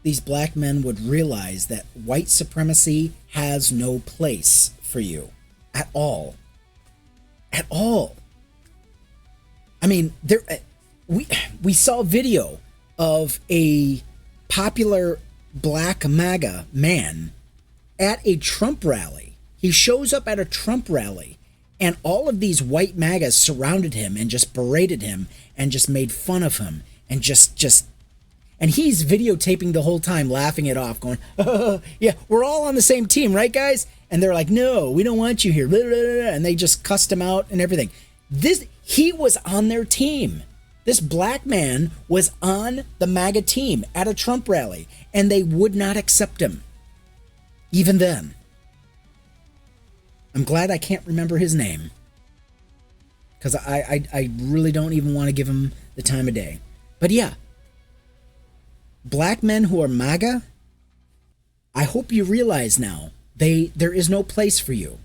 these black men would realize that white supremacy has no place for you at all. At all. I mean, we saw video of a popular black MAGA man at a Trump rally. He shows up at a Trump rally, and all of these white MAGAs surrounded him and just berated him and just made fun of him and and he's videotaping the whole time, laughing it off, going, oh, yeah, we're all on the same team, right, guys? And they're like, no, we don't want you here. And they just cussed him out and everything. He was on their team. This black man was on the MAGA team at a Trump rally, and they would not accept him. Even then. I'm glad I can't remember his name, because I really don't even want to give him the time of day. But yeah, black men who are MAGA, I hope you realize now, there is no place for you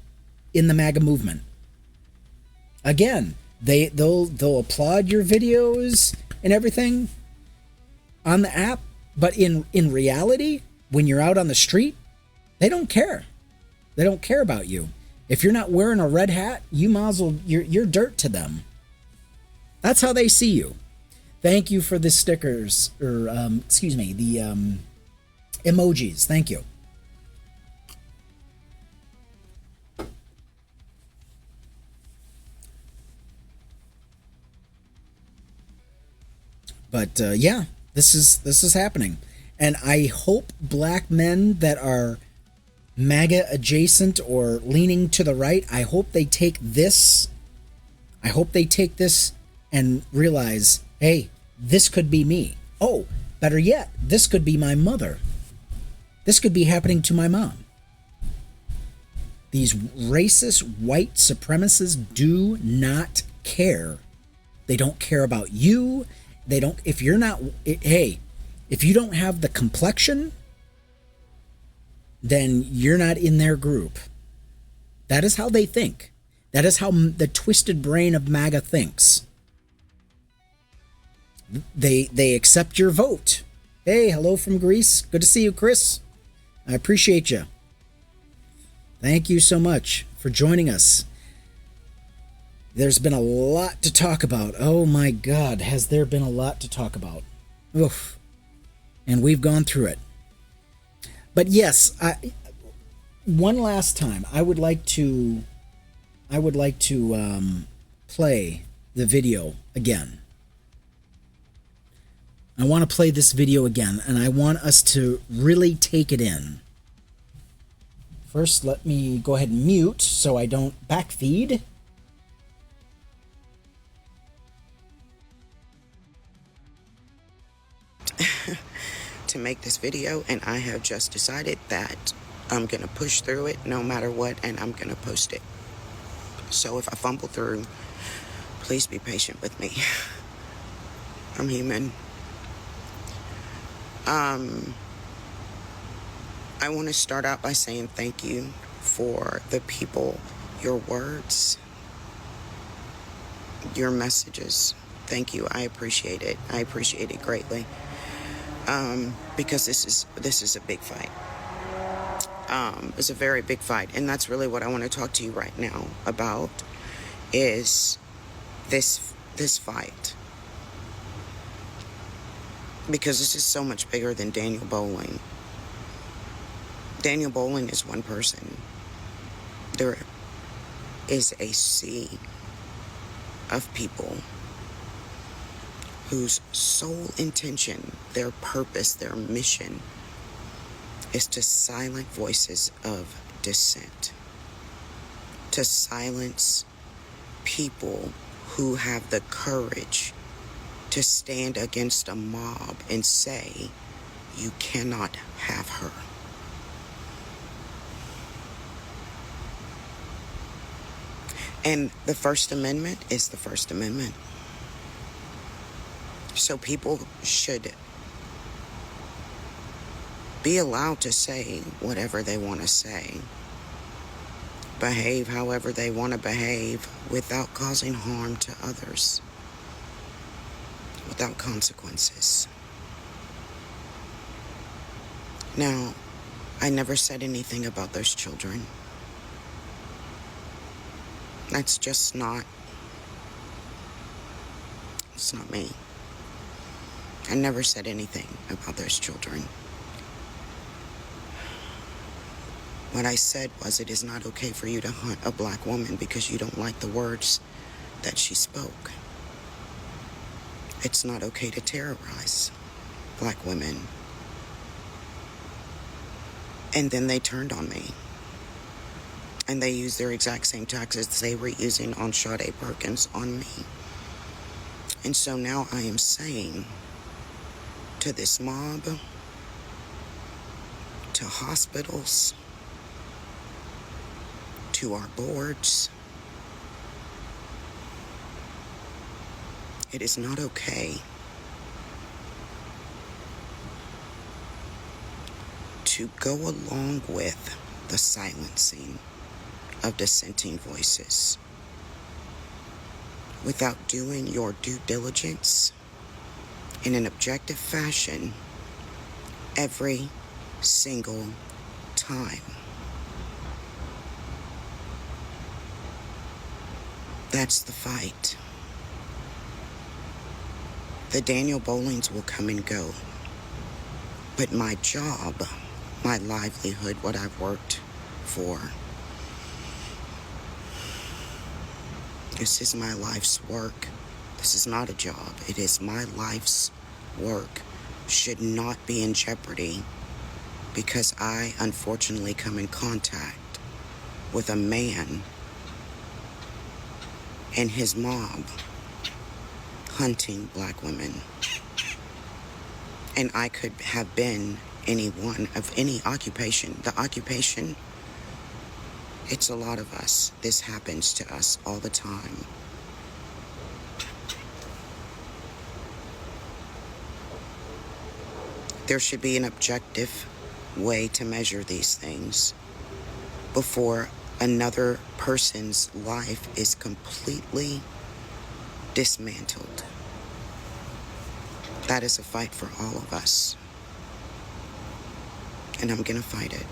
in the MAGA movement. Again, they'll applaud your videos and everything on the app, but in reality, when you're out on the street, they don't care. They don't care about you. If you're not wearing a red hat, you might as well, you're dirt to them. That's how they see you. Thank you for the stickers, or excuse me, the emojis. Thank you. But yeah, this is happening, and I hope black men that are MAGA adjacent or leaning to the right, I hope they take this. I hope they take this and realize, hey, this could be me. Oh, better yet, this could be my mother. This could be happening to my mom. These racist white supremacists do not care. They don't care about you. They don't, if you're not, hey, if you don't have the complexion, then you're not in their group. That is how they think. That is how the twisted brain of MAGA thinks. They accept your vote. Hey, hello from Greece. Good to see you, Chris. I appreciate you. Thank you so much for joining us. There's been a lot to talk about. Oh my God, has there been a lot to talk about? Oof. And we've gone through it. But yes, one last time, I would like to play the video again. I want to play this video again, and I want us to really take it in. First, let me go ahead and mute so I don't backfeed. To make this video, and I have just decided that I'm gonna push through it no matter what, and I'm gonna post it. So if I fumble through, please be patient with me. I'm human. I want to start out by saying thank you for the people, your words, your messages. Thank you. I appreciate it. I appreciate it greatly. Because this is a big fight. It was a very big fight, and that's really what I want to talk to you right now about, is this fight. Because this is so much bigger than Daniel Bowling. Daniel Bowling is one person. There is a sea of people whose sole intention, their purpose, their mission is to silence voices of dissent, to silence people who have the courage to stand against a mob and say, you cannot have her. And the First Amendment is the First Amendment. So people should be allowed to say whatever they want to say, behave however they want to behave without causing harm to others, without consequences. Now, I never said anything about those children. That's just not, it's not me. I never said anything about those children. What I said was, it is not okay for you to hunt a black woman because you don't like the words that she spoke. It's not okay to terrorize black women. And then they turned on me. And they used their exact same tactics they were using on Sade Perkins on me. And so now I am saying to this mob, to hospitals, to our boards, it is not okay to go along with the silencing of dissenting voices without doing your due diligence in an objective fashion every single time. That's the fight. The Daniel Bowlings will come and go, but my job, my livelihood, what I've worked for, this is my life's work. This is not a job. It is my life's work. Should not be in jeopardy because I unfortunately come in contact with a man and his mob hunting black women. And I could have been anyone of any occupation. The occupation, it's a lot of us. This happens to us all the time. There should be an objective way to measure these things before another person's life is completely dismantled. That is a fight for all of us. And I'm gonna fight it.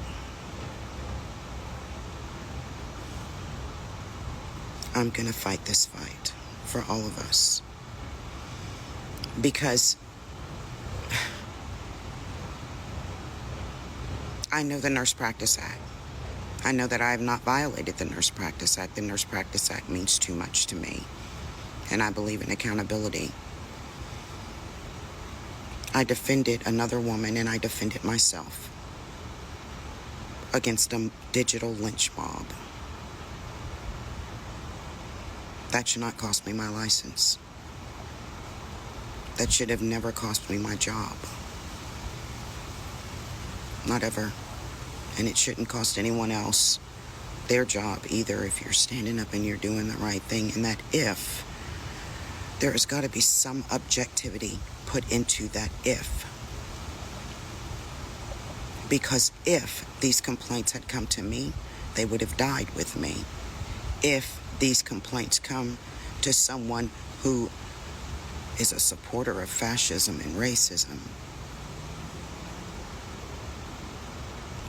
I'm gonna fight this fight for all of us. Because I know the Nurse Practice Act. I know that I have not violated the Nurse Practice Act. The Nurse Practice Act means too much to me. And I believe in accountability. I defended another woman and I defended myself against a digital lynch mob. That should not cost me my license. That should have never cost me my job. Not ever. And it shouldn't cost anyone else their job either if you're standing up and you're doing the right thing. And that if, there has got to be some objectivity put into that if. Because if these complaints had come to me, they would have died with me. If these complaints come to someone who is a supporter of fascism and racism,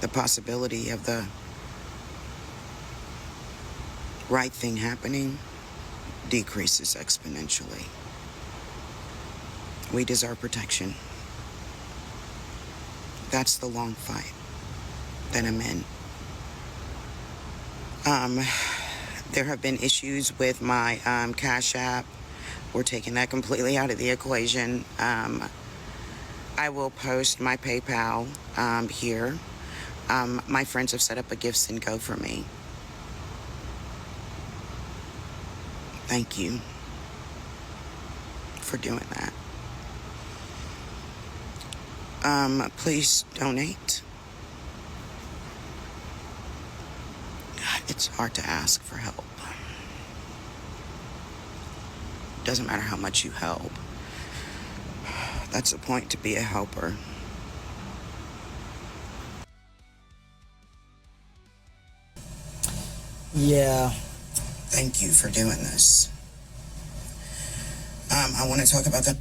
the possibility of the right thing happening decreases exponentially. We deserve protection. That's the long fight that I'm in. There have been issues with my Cash App. We're taking that completely out of the equation. I will post my PayPal here. My friends have set up a Gifts and Go for me. Thank you for doing that. Please donate. It's hard to ask for help. Doesn't matter how much you help. That's the point, to be a helper. Yeah. Thank you for doing this. I want to talk about the...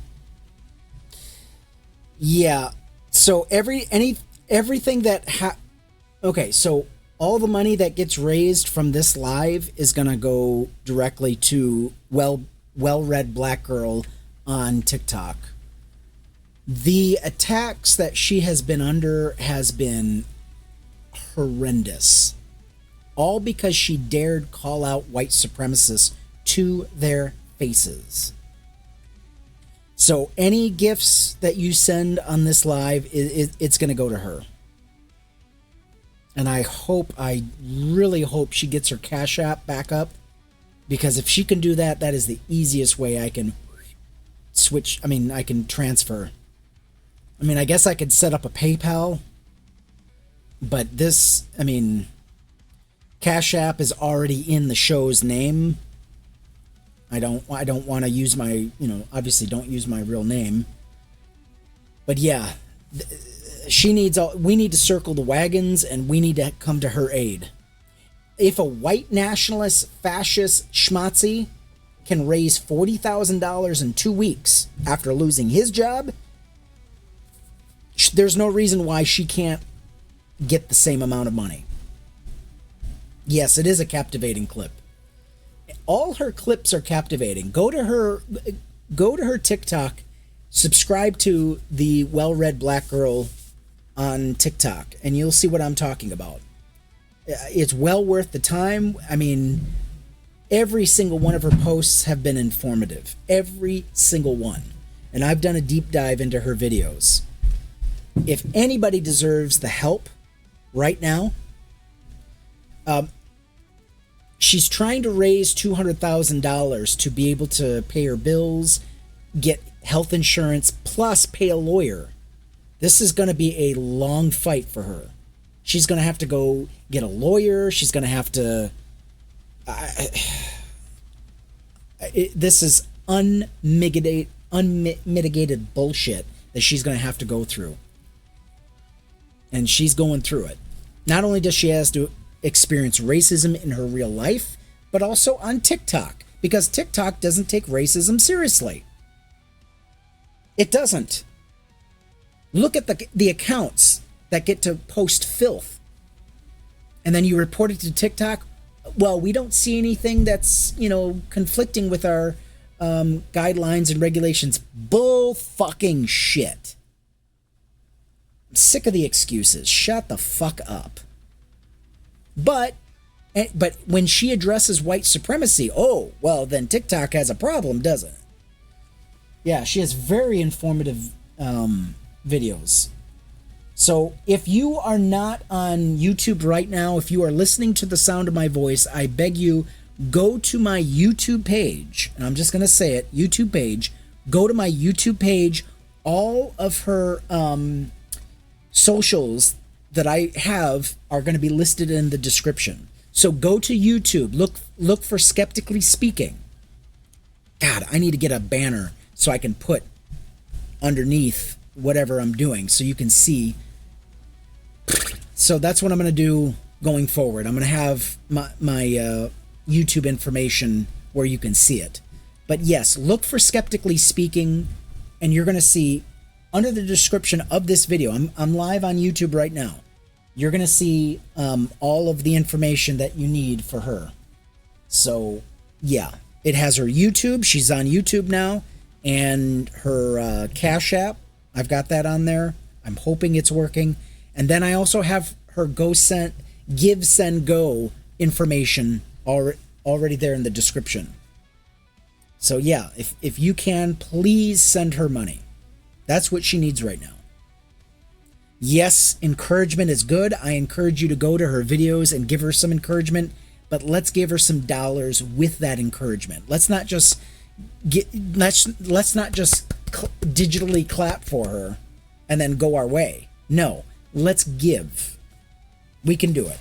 Yeah. So everything that okay, so all the money that gets raised from this live is gonna go directly to well-read black girl on TikTok. The attacks that she has been under has been horrendous. All because she dared call out white supremacists to their faces. So any gifts that you send on this live, it's going to go to her. And I really hope she gets her Cash App back up. Because if she can do that, that is the easiest way I can I can transfer. I guess I could set up a PayPal. But this, Cash App is already in the show's name. I don't want to use my, obviously don't use my real name. But yeah, we need to circle the wagons and we need to come to her aid. If a white nationalist, fascist schmatzi can raise $40,000 in 2 weeks after losing his job, there's no reason why she can't get the same amount of money. Yes, it is a captivating clip. All her clips are captivating. Go to her TikTok, subscribe to the well-read black girl on TikTok, and you'll see what I'm talking about. It's well worth the time. Every single one of her posts have been informative. Every single one. And I've done a deep dive into her videos. If anybody deserves the help right now, she's trying to raise $200,000 to be able to pay her bills, get health insurance, plus pay a lawyer. This is going to be a long fight for her. She's going to have to go get a lawyer. She's going to have to... this is unmitigated bullshit that she's going to have to go through. And she's going through it. Not only does she have to experience racism in her real life, but also on TikTok, because TikTok doesn't take racism seriously. It doesn't. Look at the accounts that get to post filth, and then you report it to TikTok. Well, we don't see anything that's conflicting with our guidelines and regulations. Bull fucking shit. I'm sick of the excuses. Shut the fuck up. But when she addresses white supremacy, oh, well, then TikTok has a problem, doesn't it? Yeah, she has very informative videos. So if you are not on YouTube right now, if you are listening to the sound of my voice, I beg you, go to my YouTube page. And I'm just going to say it, YouTube page. Go to my YouTube page. All of her socials that I have are going to be listed in the description. So go to YouTube, look for Skeptically Speaking. God, I need to get a banner so I can put underneath whatever I'm doing so you can see. So that's what I'm going to do going forward. I'm going to have my YouTube information where you can see it. But yes, look for Skeptically Speaking, and you're going to see under the description of this video, I'm live on YouTube right now. you're going to see all of the information that you need for her. So, yeah, it has her YouTube. She's on YouTube now. And her Cash App. I've got that on there. I'm hoping it's working. And then I also have her Give, Send, Go information already there in the description. So, yeah, if you can, please send her money. That's what she needs right now. Yes, encouragement is good. I encourage you to go to her videos and give her some encouragement, but let's give her some dollars with that encouragement. Let's not just digitally clap for her and then go our way. No, let's give. We can do it.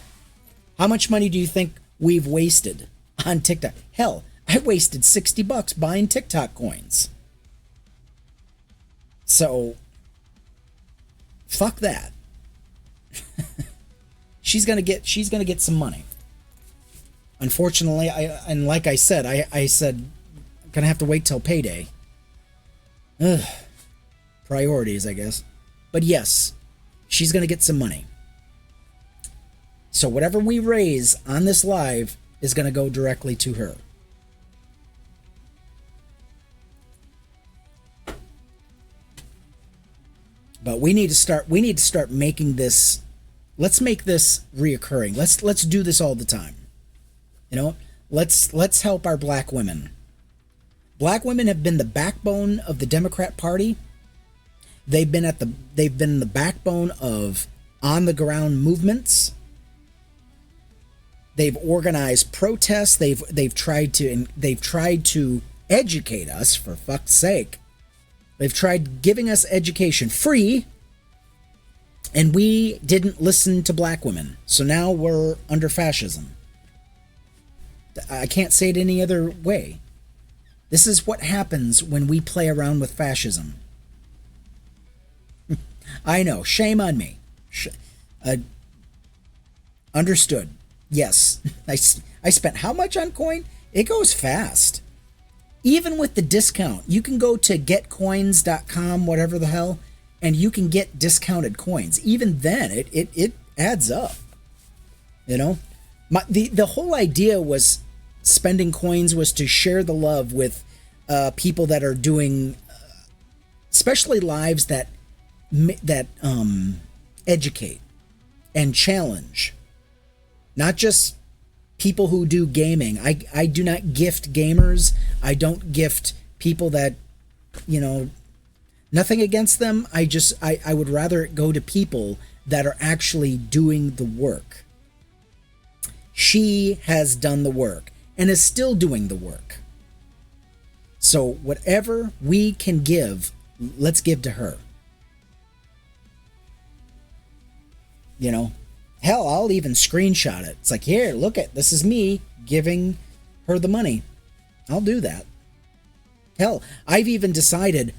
How much money do you think we've wasted on TikTok? Hell, I wasted $60 buying TikTok coins. So fuck that. she's gonna get some money. Unfortunately, like I said, I'm gonna have to wait till payday. Ugh. Priorities, I guess. But yes, she's gonna get some money. So whatever we raise on this live is gonna go directly to her. But we need to start making this. Let's make this reoccurring. Let's do this all the time. You know, let's help our black women. Black women have been the backbone of the Democrat Party. They've been the backbone of on the ground movements. They've organized protests. They've tried to educate us, for fuck's sake. They've tried giving us education free, and we didn't listen to black women. So now we're under fascism. I can't say it any other way. This is what happens when we play around with fascism. I know, shame on me. Understood. Yes, I spent how much on coin? It goes fast. Even with the discount, you can go to getcoins.com, whatever the hell, and you can get discounted coins. Even then, it adds up. You know, the whole idea was spending coins was to share the love with people that are doing, especially lives that educate and challenge, not just people who do gaming. I do not gift gamers. I don't gift people that, you know, nothing against them. I would rather it go to people that are actually doing the work. She has done the work and is still doing the work. So whatever we can give, let's give to her. You know, hell, I'll even screenshot it. It's like, here, look at, this is me giving her the money. I'll do that. Hell, I've even decided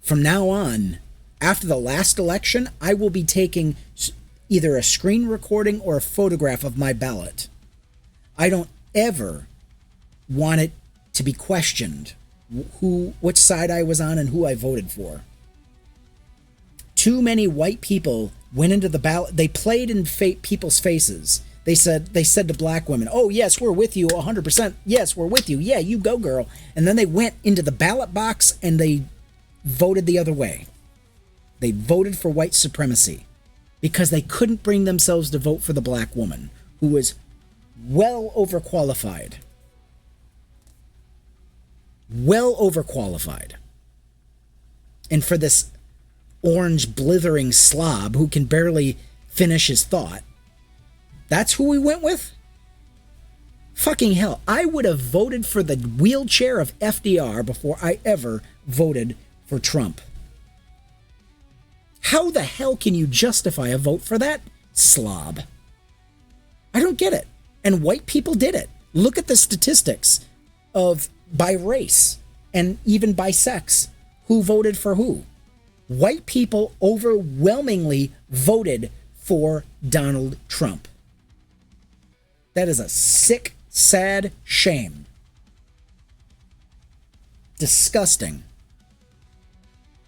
from now on, after the last election, I will be taking either a screen recording or a photograph of my ballot. I don't ever want it to be questioned which side I was on and who I voted for. Too many white people went into the ballot. They played in people's faces. They said to black women, "Oh yes, we're with you 100%. Yes, we're with you. Yeah, you go, girl." And then they went into the ballot box and they voted the other way. They voted for white supremacy because they couldn't bring themselves to vote for the black woman who was well overqualified. Well overqualified. And for this orange blithering slob who can barely finish his thought, that's who we went with? Fucking hell, I would have voted for the wheelchair of FDR before I ever voted for Trump. How the hell can you justify a vote for that slob? I don't get it. And white people did it. Look at the statistics of by race and even by sex. Who voted for who? White people overwhelmingly voted for Donald Trump. That is a sick, sad shame. Disgusting.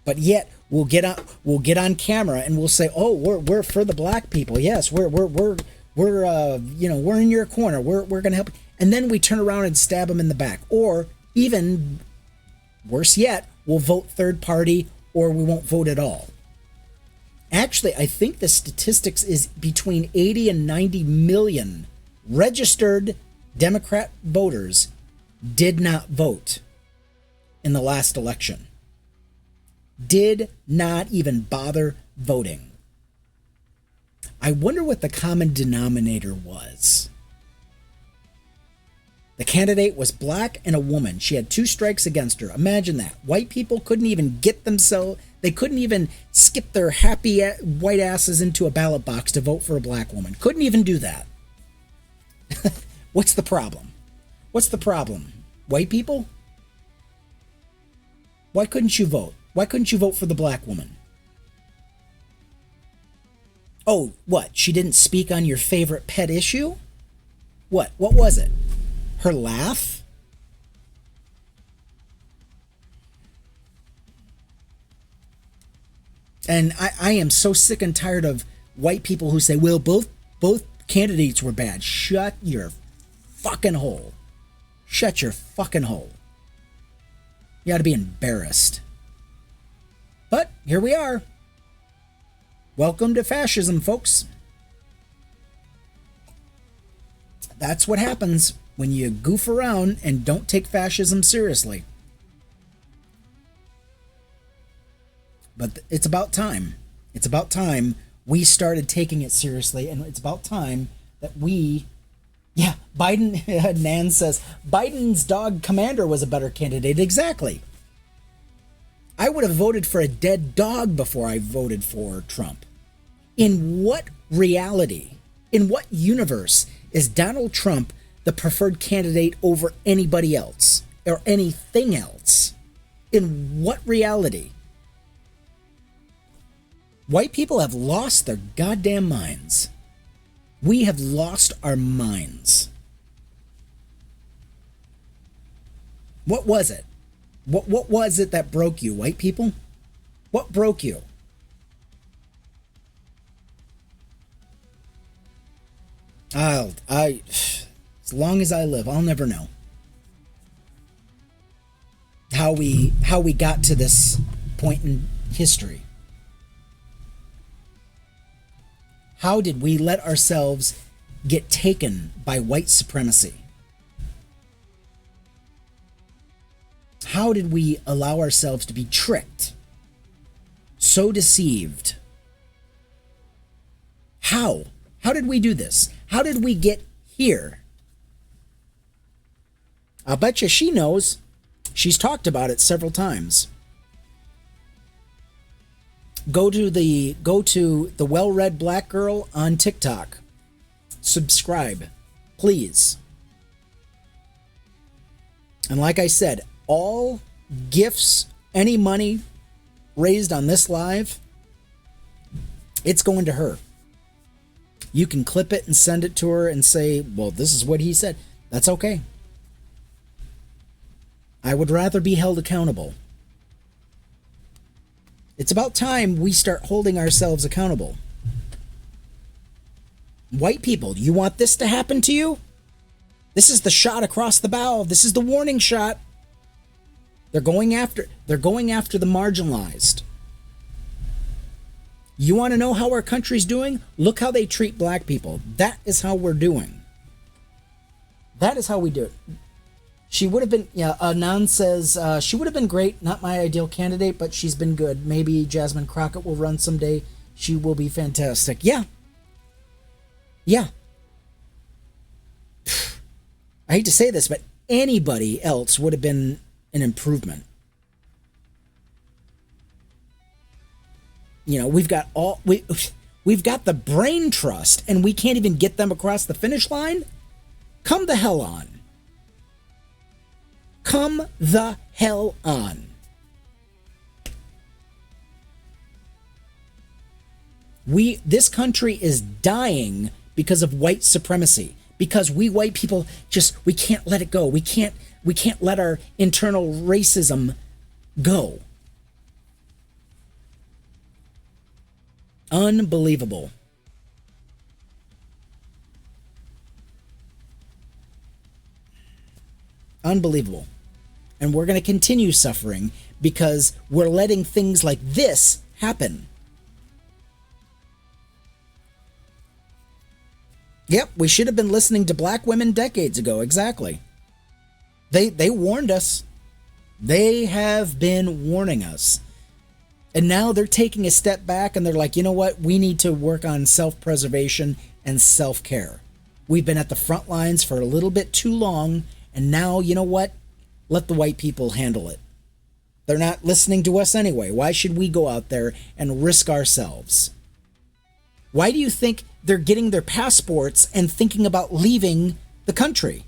But yet we'll get on camera and we'll say, "Oh, we're for the black people. Yes, we're we're in your corner. We're going to help." And then we turn around and stab them in the back. Or even worse yet, we'll vote third party or we won't vote at all. Actually, I think the statistics is between 80 and 90 million registered Democrat voters did not vote in the last election. Did not even bother voting. I wonder what the common denominator was. The candidate was black and a woman. She had 2 strikes against her. Imagine that. White people couldn't even get themselves, they couldn't even skip their happy white asses into a ballot box to vote for a black woman. Couldn't even do that. What's the problem? What's the problem? White people? Why couldn't you vote? Why couldn't you vote for the black woman? Oh, what? She didn't speak on your favorite pet issue? What? What was it? Her laugh? And I am so sick and tired of white people who say, well, both candidates were bad. Shut your fucking hole. Shut your fucking hole. You ought to be embarrassed. But here we are. Welcome to fascism, folks. That's what happens when you goof around and don't take fascism seriously. But it's about time. It's about time we started taking it seriously, and it's about time that we... Yeah, Biden, Nan says, Biden's dog Commander was a better candidate. Exactly. I would have voted for a dead dog before I voted for Trump. In what reality, in what universe is Donald Trump the preferred candidate over anybody else or anything else? In what reality? White people have lost their goddamn minds. We have lost our minds. What was it? What was it that broke you, white people? What broke you? As long as I live, I'll never know how we got to this point in history. How did we let ourselves get taken by white supremacy? How did we allow ourselves to be tricked? So deceived? How? How did we do this? How did we get here? I'll bet you she knows. She's talked about it several times. Go to the well-read black girl on TikTok. Subscribe, please. And like I said, all gifts, any money raised on this live, it's going to her. You can clip it and send it to her and say, well, this is what he said. That's okay. I would rather be held accountable. It's about time we start holding ourselves accountable. White people, do you want this to happen to you? This is the shot across the bow. This is the warning shot. They're going after the marginalized. You want to know how our country's doing? Look how they treat black people. That is how we're doing. That is how we do it. She would have been, Anand says, she would have been great, not my ideal candidate, but she's been good. Maybe Jasmine Crockett will run someday. She will be fantastic. Yeah. Yeah. I hate to say this, but anybody else would have been an improvement. You know, we've got the brain trust, and we can't even get them across the finish line? Come the hell on. Come the hell on. This country is dying because of white supremacy. Because we white people we can't let it go. We can't let our internal racism go. Unbelievable. Unbelievable. And we're going to continue suffering because we're letting things like this happen. Yep, we should have been listening to black women decades ago. Exactly. They warned us. They have been warning us. And now they're taking a step back and they're like, you know what? We need to work on self-preservation and self-care. We've been at the front lines for a little bit too long. And now, you know what? Let the white people handle it. They're not listening to us anyway. Why should we go out there and risk ourselves? Why do you think they're getting their passports and thinking about leaving the country?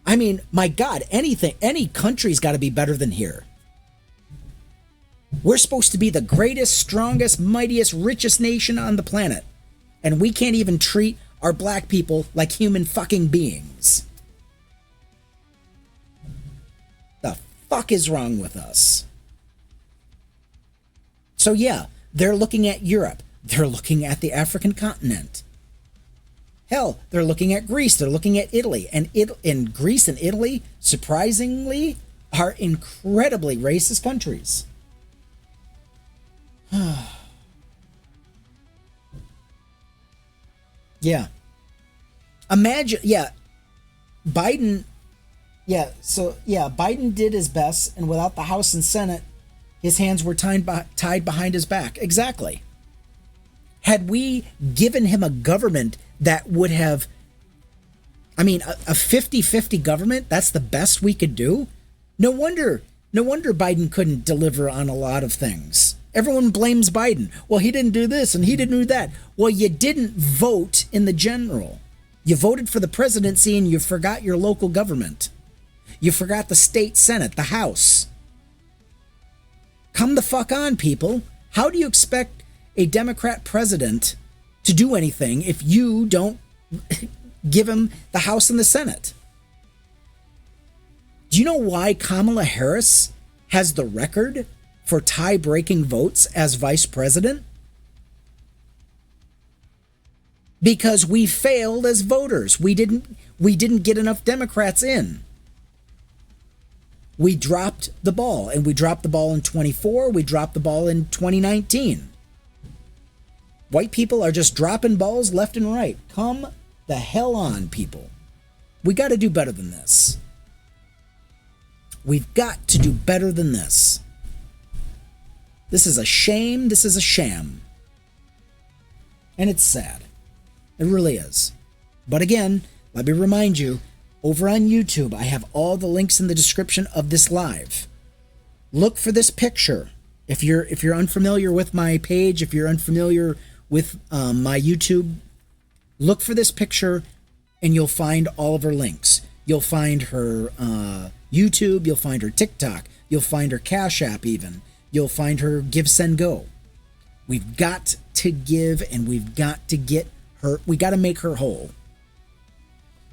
I mean, my God, any country's got to be better than here. We're supposed to be the greatest, strongest, mightiest, richest nation on the planet. And we can't even treat our black people like human fucking beings. The fuck is wrong with us? So yeah, they're looking at Europe. They're looking at the African continent. Hell, they're looking at Greece. They're looking at Italy. And Greece and Italy, surprisingly, are incredibly racist countries. Yeah. Imagine, Biden, Biden did his best, and without the House and Senate, his hands were tied behind his back. Exactly. Had we given him a government that would have, I mean, a 50-50 government, that's the best we could do. No wonder Biden couldn't deliver on a lot of things. Everyone blames Biden. Well, he didn't do this and he didn't do that. Well, you didn't vote in the general. You voted for the presidency and you forgot your local government. You forgot the state senate, the House. Come the fuck on, people. How do you expect a Democrat president to do anything if you don't give him the House and the Senate? Do you know why Kamala Harris has the record for tie-breaking votes as vice president? Because we failed as voters. We didn't get enough Democrats in. We dropped the ball, and we dropped the ball in 24. We dropped the ball in 2019. White people are just dropping balls left and right. Come the hell on, people. We got to do better than this. We've got to do better than this. This is a shame. This is a sham. And it's sad. It really is. But again, let me remind you, over on YouTube, I have all the links in the description of this live. Look for this picture. If you're unfamiliar with my page, if you're unfamiliar with my YouTube, look for this picture and you'll find all of her links. You'll find her YouTube, you'll find her TikTok, you'll find her Cash App even. You'll find her Give, Send, Go. We've got to give and we've got to get her, we got to make her whole.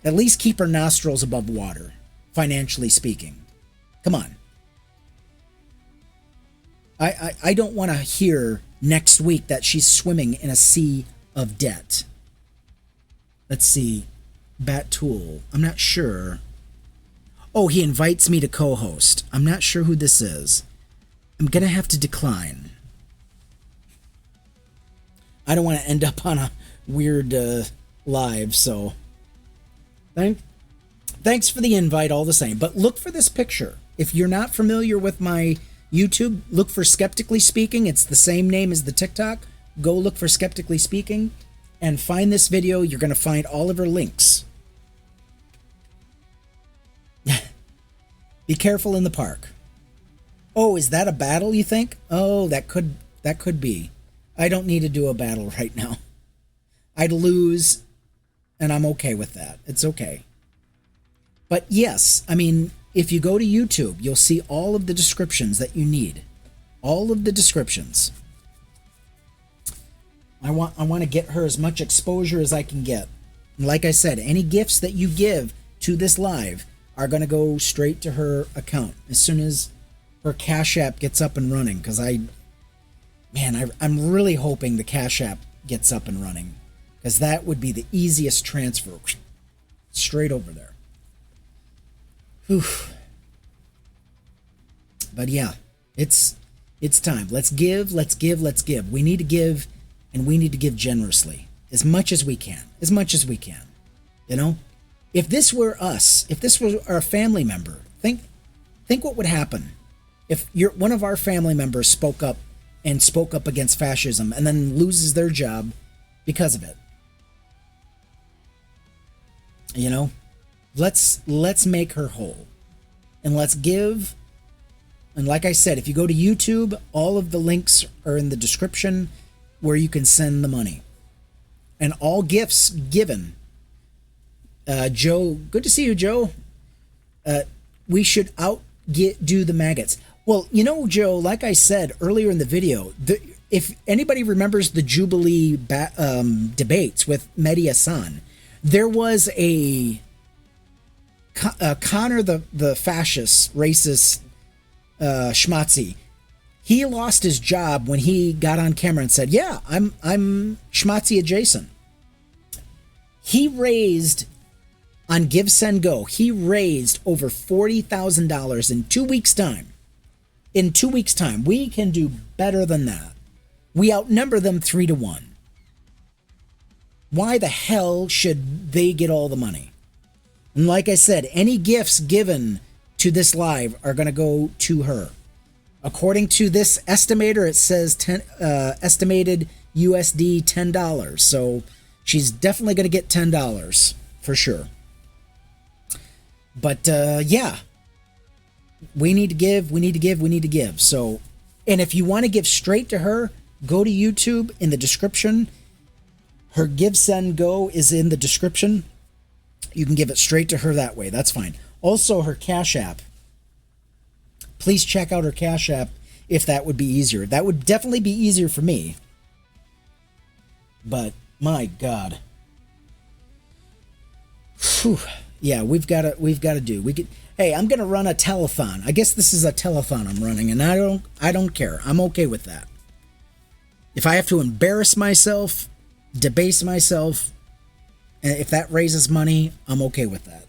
At least keep her nostrils above water, financially speaking. Come on. I don't want to hear next week that she's swimming in a sea of debt. Let's see. Bat Tool. I'm not sure. Oh, he invites me to co-host. I'm not sure who this is. I'm going to have to decline. I don't want to end up on a weird live, so thanks for the invite all the same. But look for this picture. If you're not familiar with my YouTube, look for Skeptically Speaking. It's the same name as the TikTok. Go look for Skeptically Speaking and find this video. You're going to find all of her links. Be careful in the park. Oh, is that a battle, you think? Oh, that could be. I don't need to do a battle right now. I'd lose, and I'm okay with that. It's okay. But yes, I mean, if you go to YouTube, you'll see all of the descriptions that you need. All of the descriptions. I want to get her as much exposure as I can get. And like I said, any gifts that you give to this live are going to go straight to her account as soon as her Cash App gets up and running, because Man, I'm really hoping the Cash App gets up and running, because that would be the easiest transfer. Straight over there. Whew. But yeah, it's time. Let's give, let's give, let's give. We need to give, and we need to give generously. As much as we can. As much as we can. You know? If this were us, if this were our family member, think what would happen if one of our family members spoke up against fascism and then loses their job because of it. You know? Let's make her whole. And let's give. And like I said, if you go to YouTube, all of the links are in the description where you can send the money. And all gifts given. Joe, good to see you, Joe. We should do the maggots. Well, you know, Joe, like I said earlier in the video, if anybody remembers the Jubilee debates with Mehdi Hassan, there was a Connor the fascist, racist schmatzi. He lost his job when he got on camera and said, "Yeah, I'm schmatzi adjacent." He raised on Give Send Go. He raised over $40,000 in 2 weeks' time. In 2 weeks' time, we can do better than that. We outnumber them 3-1. Why the hell should they get all the money? And like I said, any gifts given to this live are going to go to her. According to this estimator, it says estimated USD $10. So she's definitely going to get $10 for sure. But yeah, we need to give, we need to give, we need to give. So, and if you want to give straight to her, go to YouTube in the description. Her Give Send Go is in the description. You can give it straight to her that way. That's fine. Also, her Cash App. Please check out her Cash App if that would be easier. That would definitely be easier for me. But my God. Whew. Yeah, we've got to do. Hey, I'm going to run a telethon. I guess this is a telethon I'm running, and I don't care. I'm okay with that. If I have to embarrass myself, debase myself, and if that raises money, I'm okay with that.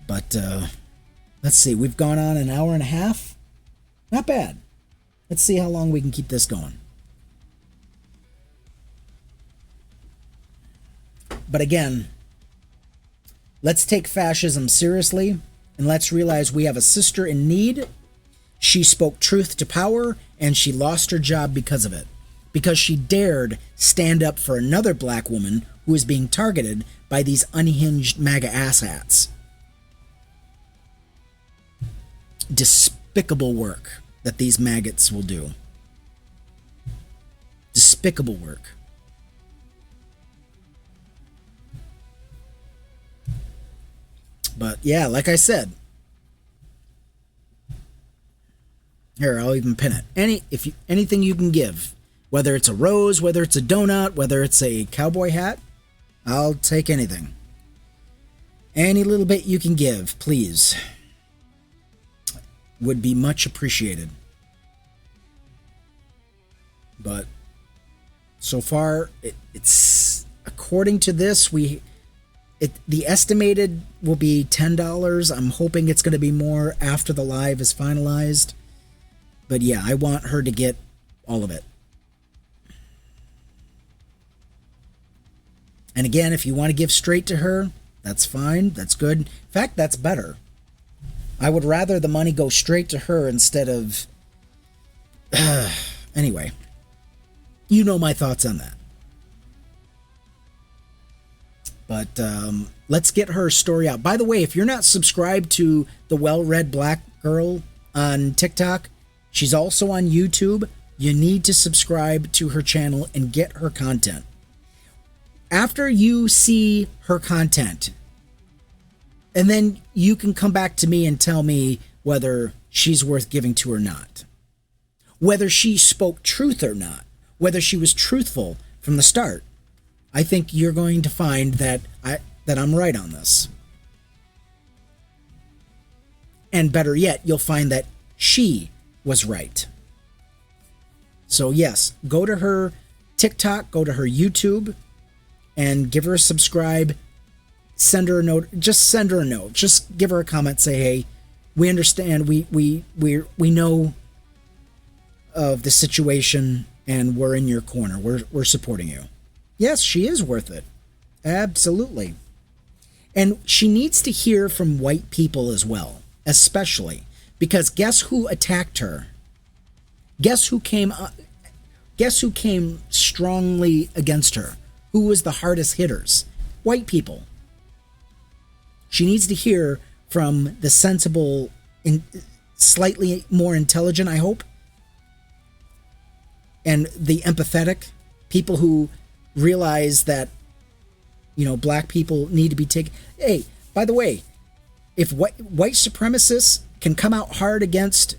But let's see. We've gone on an hour and a half. Not bad. Let's see how long we can keep this going. But again, let's take fascism seriously, and let's realize we have a sister in need. She spoke truth to power, and she lost her job because of it. Because she dared stand up for another black woman who is being targeted by these unhinged MAGA asshats. Despicable work that these maggots will do. Despicable work. But yeah, like I said, here, I'll even pin it. Anything you can give, whether it's a rose, whether it's a donut, whether it's a cowboy hat, I'll take anything. Any little bit you can give, please, would be much appreciated. But so far, it's according to this, the estimated will be $10. I'm hoping it's going to be more after the live is finalized. But yeah, I want her to get all of it. And again, if you want to give straight to her, that's fine. That's good. In fact, that's better. I would rather the money go straight to her instead of... Anyway, you know my thoughts on that. But let's get her story out. By the way, if you're not subscribed to the well-read black girl on TikTok, she's also on YouTube. You need to subscribe to her channel and get her content. After you see her content, and then you can come back to me and tell me whether she's worth giving to or not. Whether she spoke truth or not. Whether she was truthful from the start. I think you're going to find that I'm right on this. And better yet, you'll find that she was right. So yes, go to her TikTok, go to her YouTube, and give her a subscribe. Send her a note. Just send her a note. Just give her a comment. Say, hey, we understand. We know of the situation, and we're in your corner. We're supporting you. Yes, she is worth it. Absolutely. And she needs to hear from white people as well, especially because guess who attacked her? Guess who came strongly against her? Who was the hardest hitters? White people. She needs to hear from the sensible, slightly more intelligent, I hope, and the empathetic people who realize that, black people need to be taken. Hey, by the way, if white supremacists can come out hard against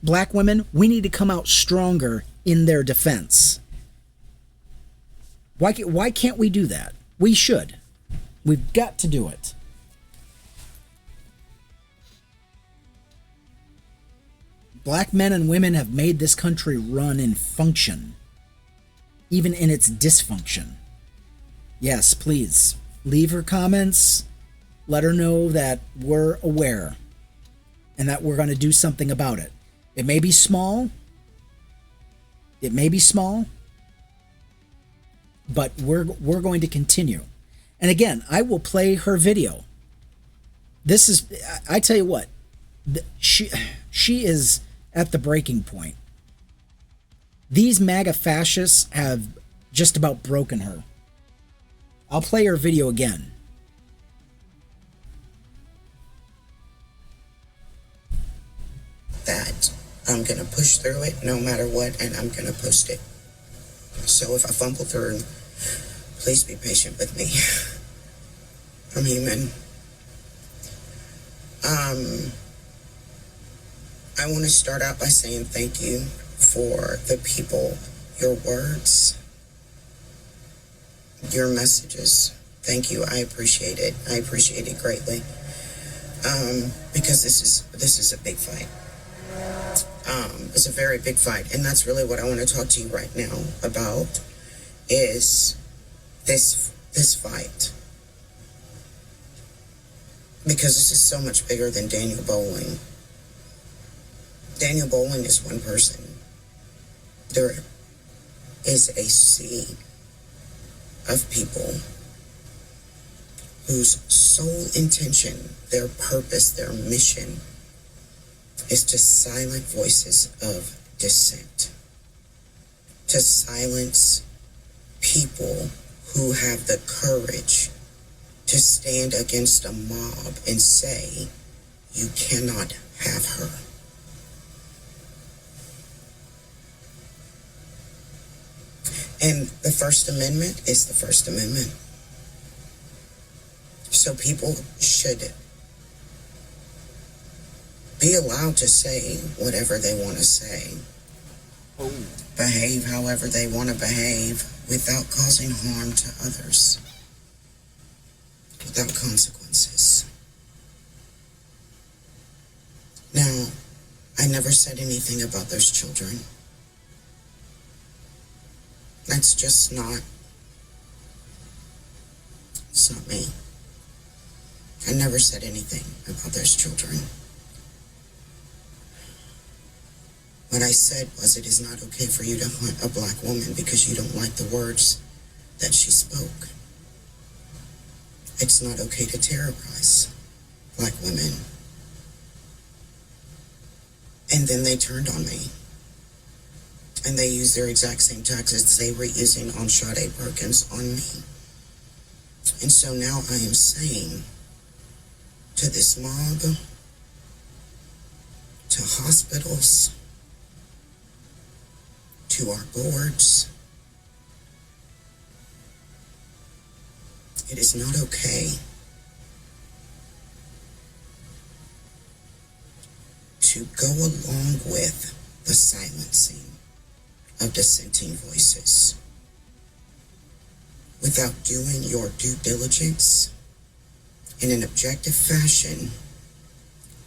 black women, we need to come out stronger in their defense. Why can't we do that? We should. We've got to do it. Black men and women have made this country run and function, even in its dysfunction. Yes, please, leave her comments. Let her know that we're aware and that we're going to do something about it. It may be small. But we're going to continue. And again, I will play her video. This is, I tell you what, she is at the breaking point. These MAGA fascists have just about broken her. I'll play her video again. That I'm going to push through it no matter what, and I'm going to post it. So if I fumble through, please be patient with me. I'm human. I want to start out by saying thank you for the people, your words, your messages. Thank you. I appreciate it. I appreciate it greatly. Because this is a big fight. It's a very big fight, and that's really what I want to talk to you right now about is this fight. Because this is so much bigger than Daniel Bowling. Daniel Bowling is one person. There is a sea of people whose sole intention, their purpose, their mission is to silence voices of dissent, to silence people who have the courage to stand against a mob and say, you cannot have her. And the First Amendment is the First Amendment. So people should be allowed to say whatever they want to say. Behave however they want to behave without causing harm to others. Without consequences. Now, I never said anything about those children. That's just not, it's not me. I never said anything about those children. What I said was it is not okay for you to hunt a black woman because you don't like the words that she spoke. It's not okay to terrorize black women. And then they turned on me. And they used their exact same tactics they were using on Sade Perkins on me. And so now I am saying to this mob, to hospitals, to our boards, it is not okay to go along with the silencing of dissenting voices without doing your due diligence in an objective fashion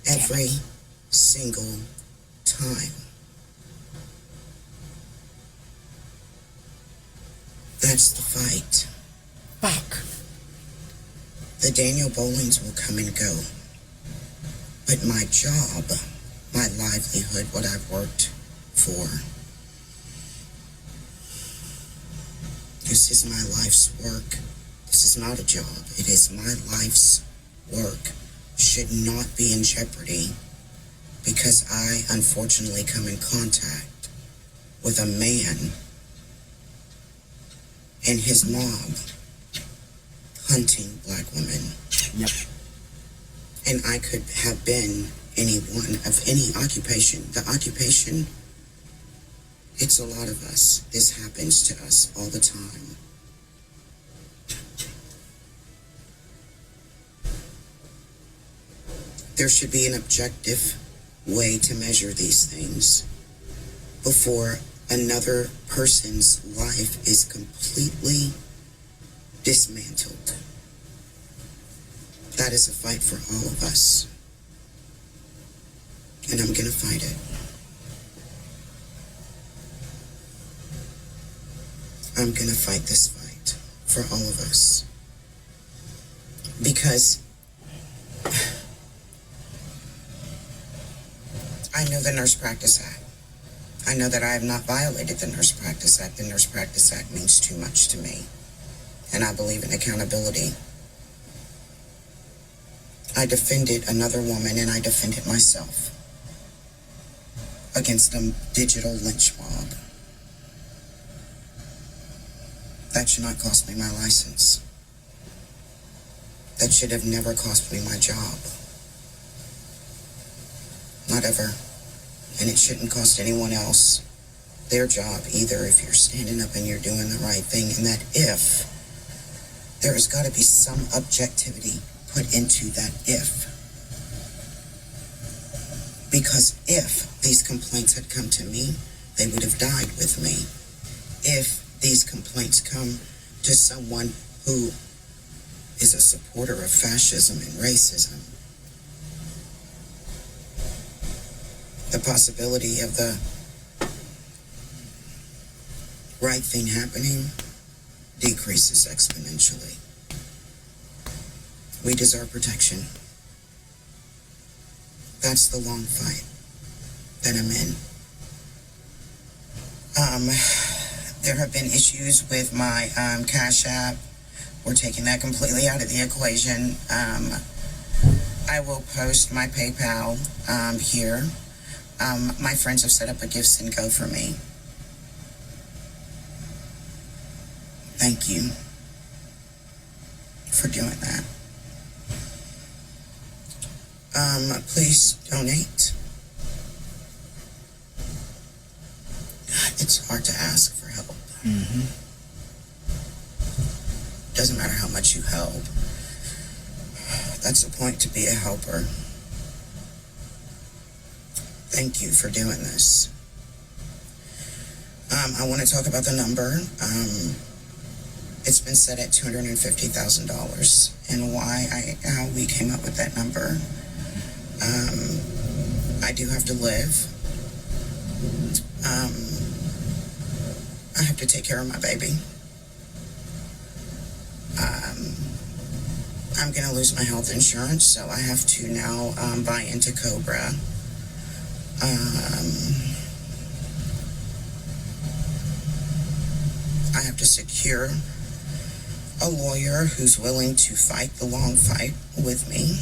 every single time. That's the fight. Fuck. The Daniel Bowlings will come and go. But my job, my livelihood, what I've worked for, this is my life's work. This is not a job. It is my life's work. Should not be in jeopardy because I unfortunately come in contact with a man and his mob hunting black women. Yep. And I could have been anyone of any occupation. The occupation, it's a lot of us. This happens to us all the time. There should be an objective way to measure these things before another person's life is completely dismantled. That is a fight for all of us. And I'm gonna fight it. I'm gonna fight this fight for all of us. Because I know the Nurse Practice Act. I know that I have not violated the Nurse Practice Act. The Nurse Practice Act means too much to me. And I believe in accountability. I defended another woman and I defended myself against a digital lynch mob. That should not cost me my license. That should have never cost me my job. Not ever. And it shouldn't cost anyone else their job either if you're standing up and you're doing the right thing. And that if, there has got to be some objectivity put into that if. Because if these complaints had come to me, they would have died with me. If these complaints come to someone who is a supporter of fascism and racism, the possibility of the right thing happening decreases exponentially. We deserve protection. That's the long fight that I'm in. There have been issues with my Cash App. We're taking that completely out of the equation. I will post my PayPal here. My friends have set up a Gifts and Go for me. Thank you for doing that. Please donate. It's hard to ask for help. Mm-hmm. Doesn't matter how much you help. That's the point, to be a helper. Thank you for doing this. I want to talk about the number. It's been set at $250,000 and how we came up with that number. I do have to live. I have to take care of my baby. I'm going to lose my health insurance, so I have to now buy into Cobra. I have to secure a lawyer who's willing to fight the long fight with me,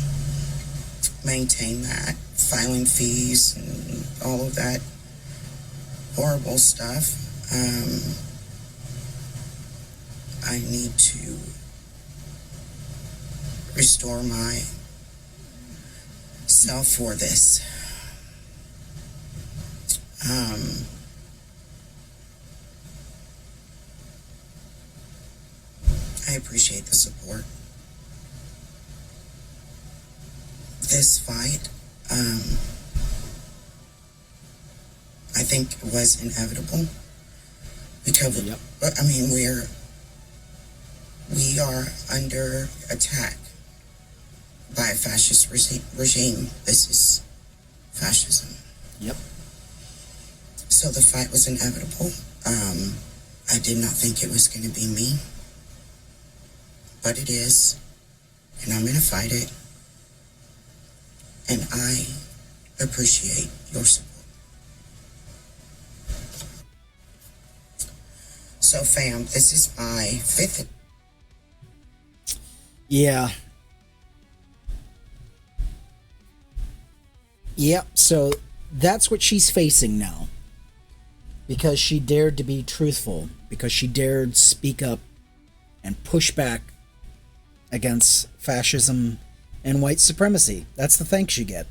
maintain that, filing fees and all of that horrible stuff. I need to restore my self for this. I appreciate the support. This fight, I think was inevitable because, Yep. I mean, we are under attack by a fascist regime. This is fascism. Yep. So the fight was inevitable. I did not think it was going to be me, but it is, and I'm going to fight it. And I appreciate your support. So, fam, this is my fifth. Yeah. Yep, so that's what she's facing now. Because she dared to be truthful. Because she dared speak up and push back against fascism and white supremacy. That's the thanks you get.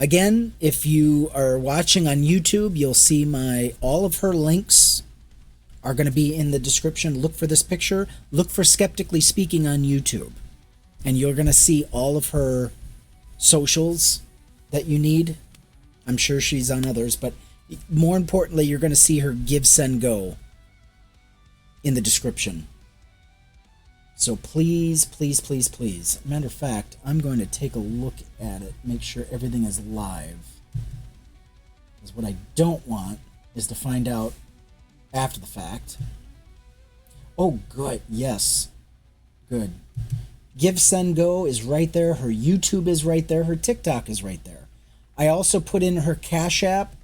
Again, if you are watching on YouTube, you'll see all of her links are going to be in the description. Look for this picture. Look for Skeptically Speaking on YouTube. And you're going to see all of her socials that you need. I'm sure she's on others, but more importantly, you're going to see her Give, Send, Go in the description. So please, please, please, please. Matter of fact, I'm going to take a look at it, make sure everything is live. Because what I don't want is to find out after the fact. Oh, good. Yes. Good. Give, Send, Go is right there. Her YouTube is right there. Her TikTok is right there. I also put in her Cash App.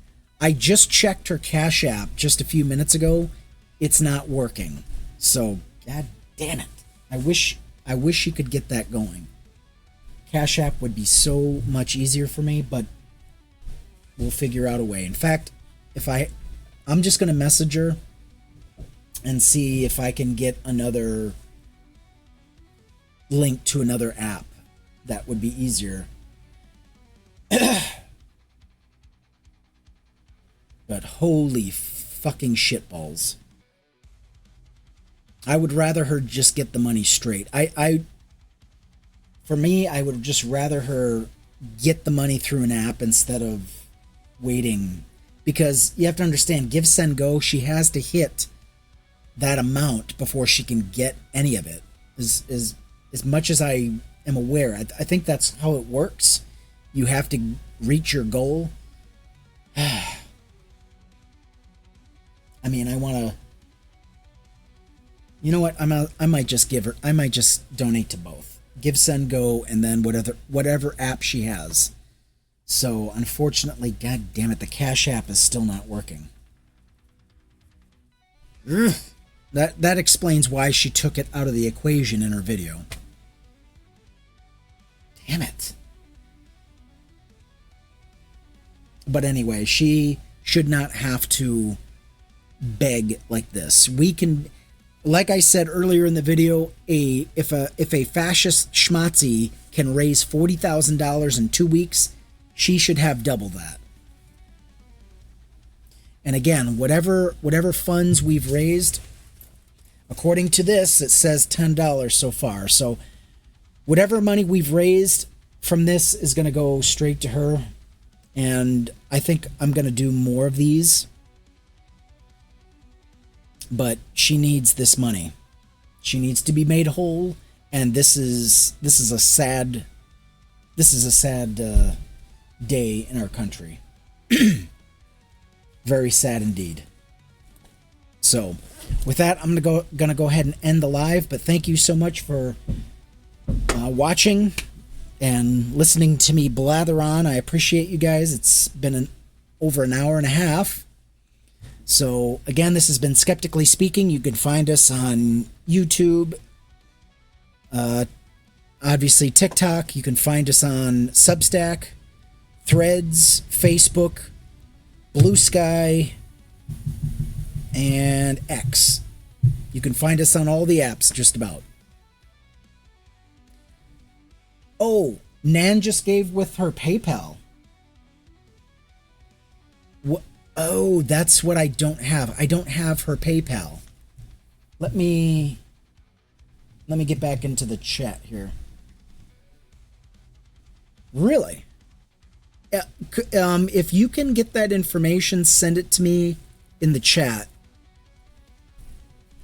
I just checked her Cash App just a few minutes ago. It's not working. So, god damn it. I wish you could get that going. Cash App would be so much easier for me, but we'll figure out a way. In fact, I'm just going to message her and see if I can get another link to another app. That would be easier. But holy fucking shitballs. I would rather her just get the money straight. For me, I would just rather her get the money through an app instead of waiting. Because you have to understand, Give, Send, Go, she has to hit that amount before she can get any of it. As much as I am aware, I think that's how it works. You have to reach your goal. I mean, I want to... You know what? I might just donate to both. Give, Send, Go, and then whatever app she has. So, unfortunately, god damn it, the Cash App is still not working. Ugh. That explains why she took it out of the equation in her video. Damn it. But anyway, she should not have to beg like this. We can... Like I said earlier in the video, if a fascist schmatzi can raise $40,000 in 2 weeks, she should have double that. And again, whatever funds we've raised, according to this, it says $10 so far. So whatever money we've raised from this is going to go straight to her. And I think I'm going to do more of these. But she needs this money. She needs to be made whole, and this is a sad day in our country. Very sad indeed. So, with that, I'm gonna go ahead and end the live. But thank you so much for watching and listening to me blather on. I appreciate you guys. It's been over an hour and a half. So, again, this has been Skeptically Speaking. You can find us on YouTube, obviously TikTok. You can find us on Substack, Threads, Facebook, Blue Sky, and X. You can find us on all the apps, just about. Oh, Nan just gave with her PayPal. What? Oh, that's what I don't have. I don't have her PayPal. Let me get back into the chat here. Really? If you can get that information, send it to me in the chat.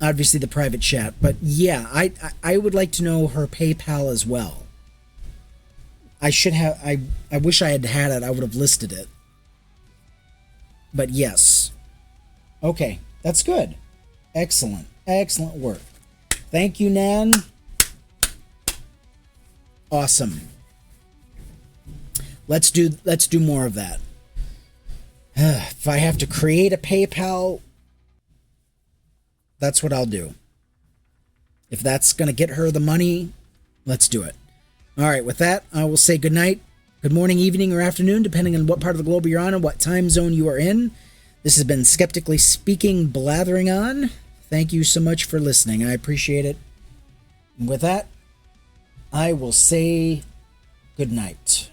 Obviously the private chat, but yeah, I would like to know her PayPal as well. I should have. I wish I had it. I would have listed it. But yes. Okay, that's good. Excellent. Excellent work. Thank you, Nan. Awesome. Let's do more of that. If I have to create a PayPal, that's what I'll do. If that's going to get her the money, let's do it. All right, with that, I will say good night, good morning, evening, or afternoon, depending on what part of the globe you're on and what time zone you are in. This has been Skeptically Speaking, blathering on. Thank you so much for listening. I appreciate it. And with that, I will say good night.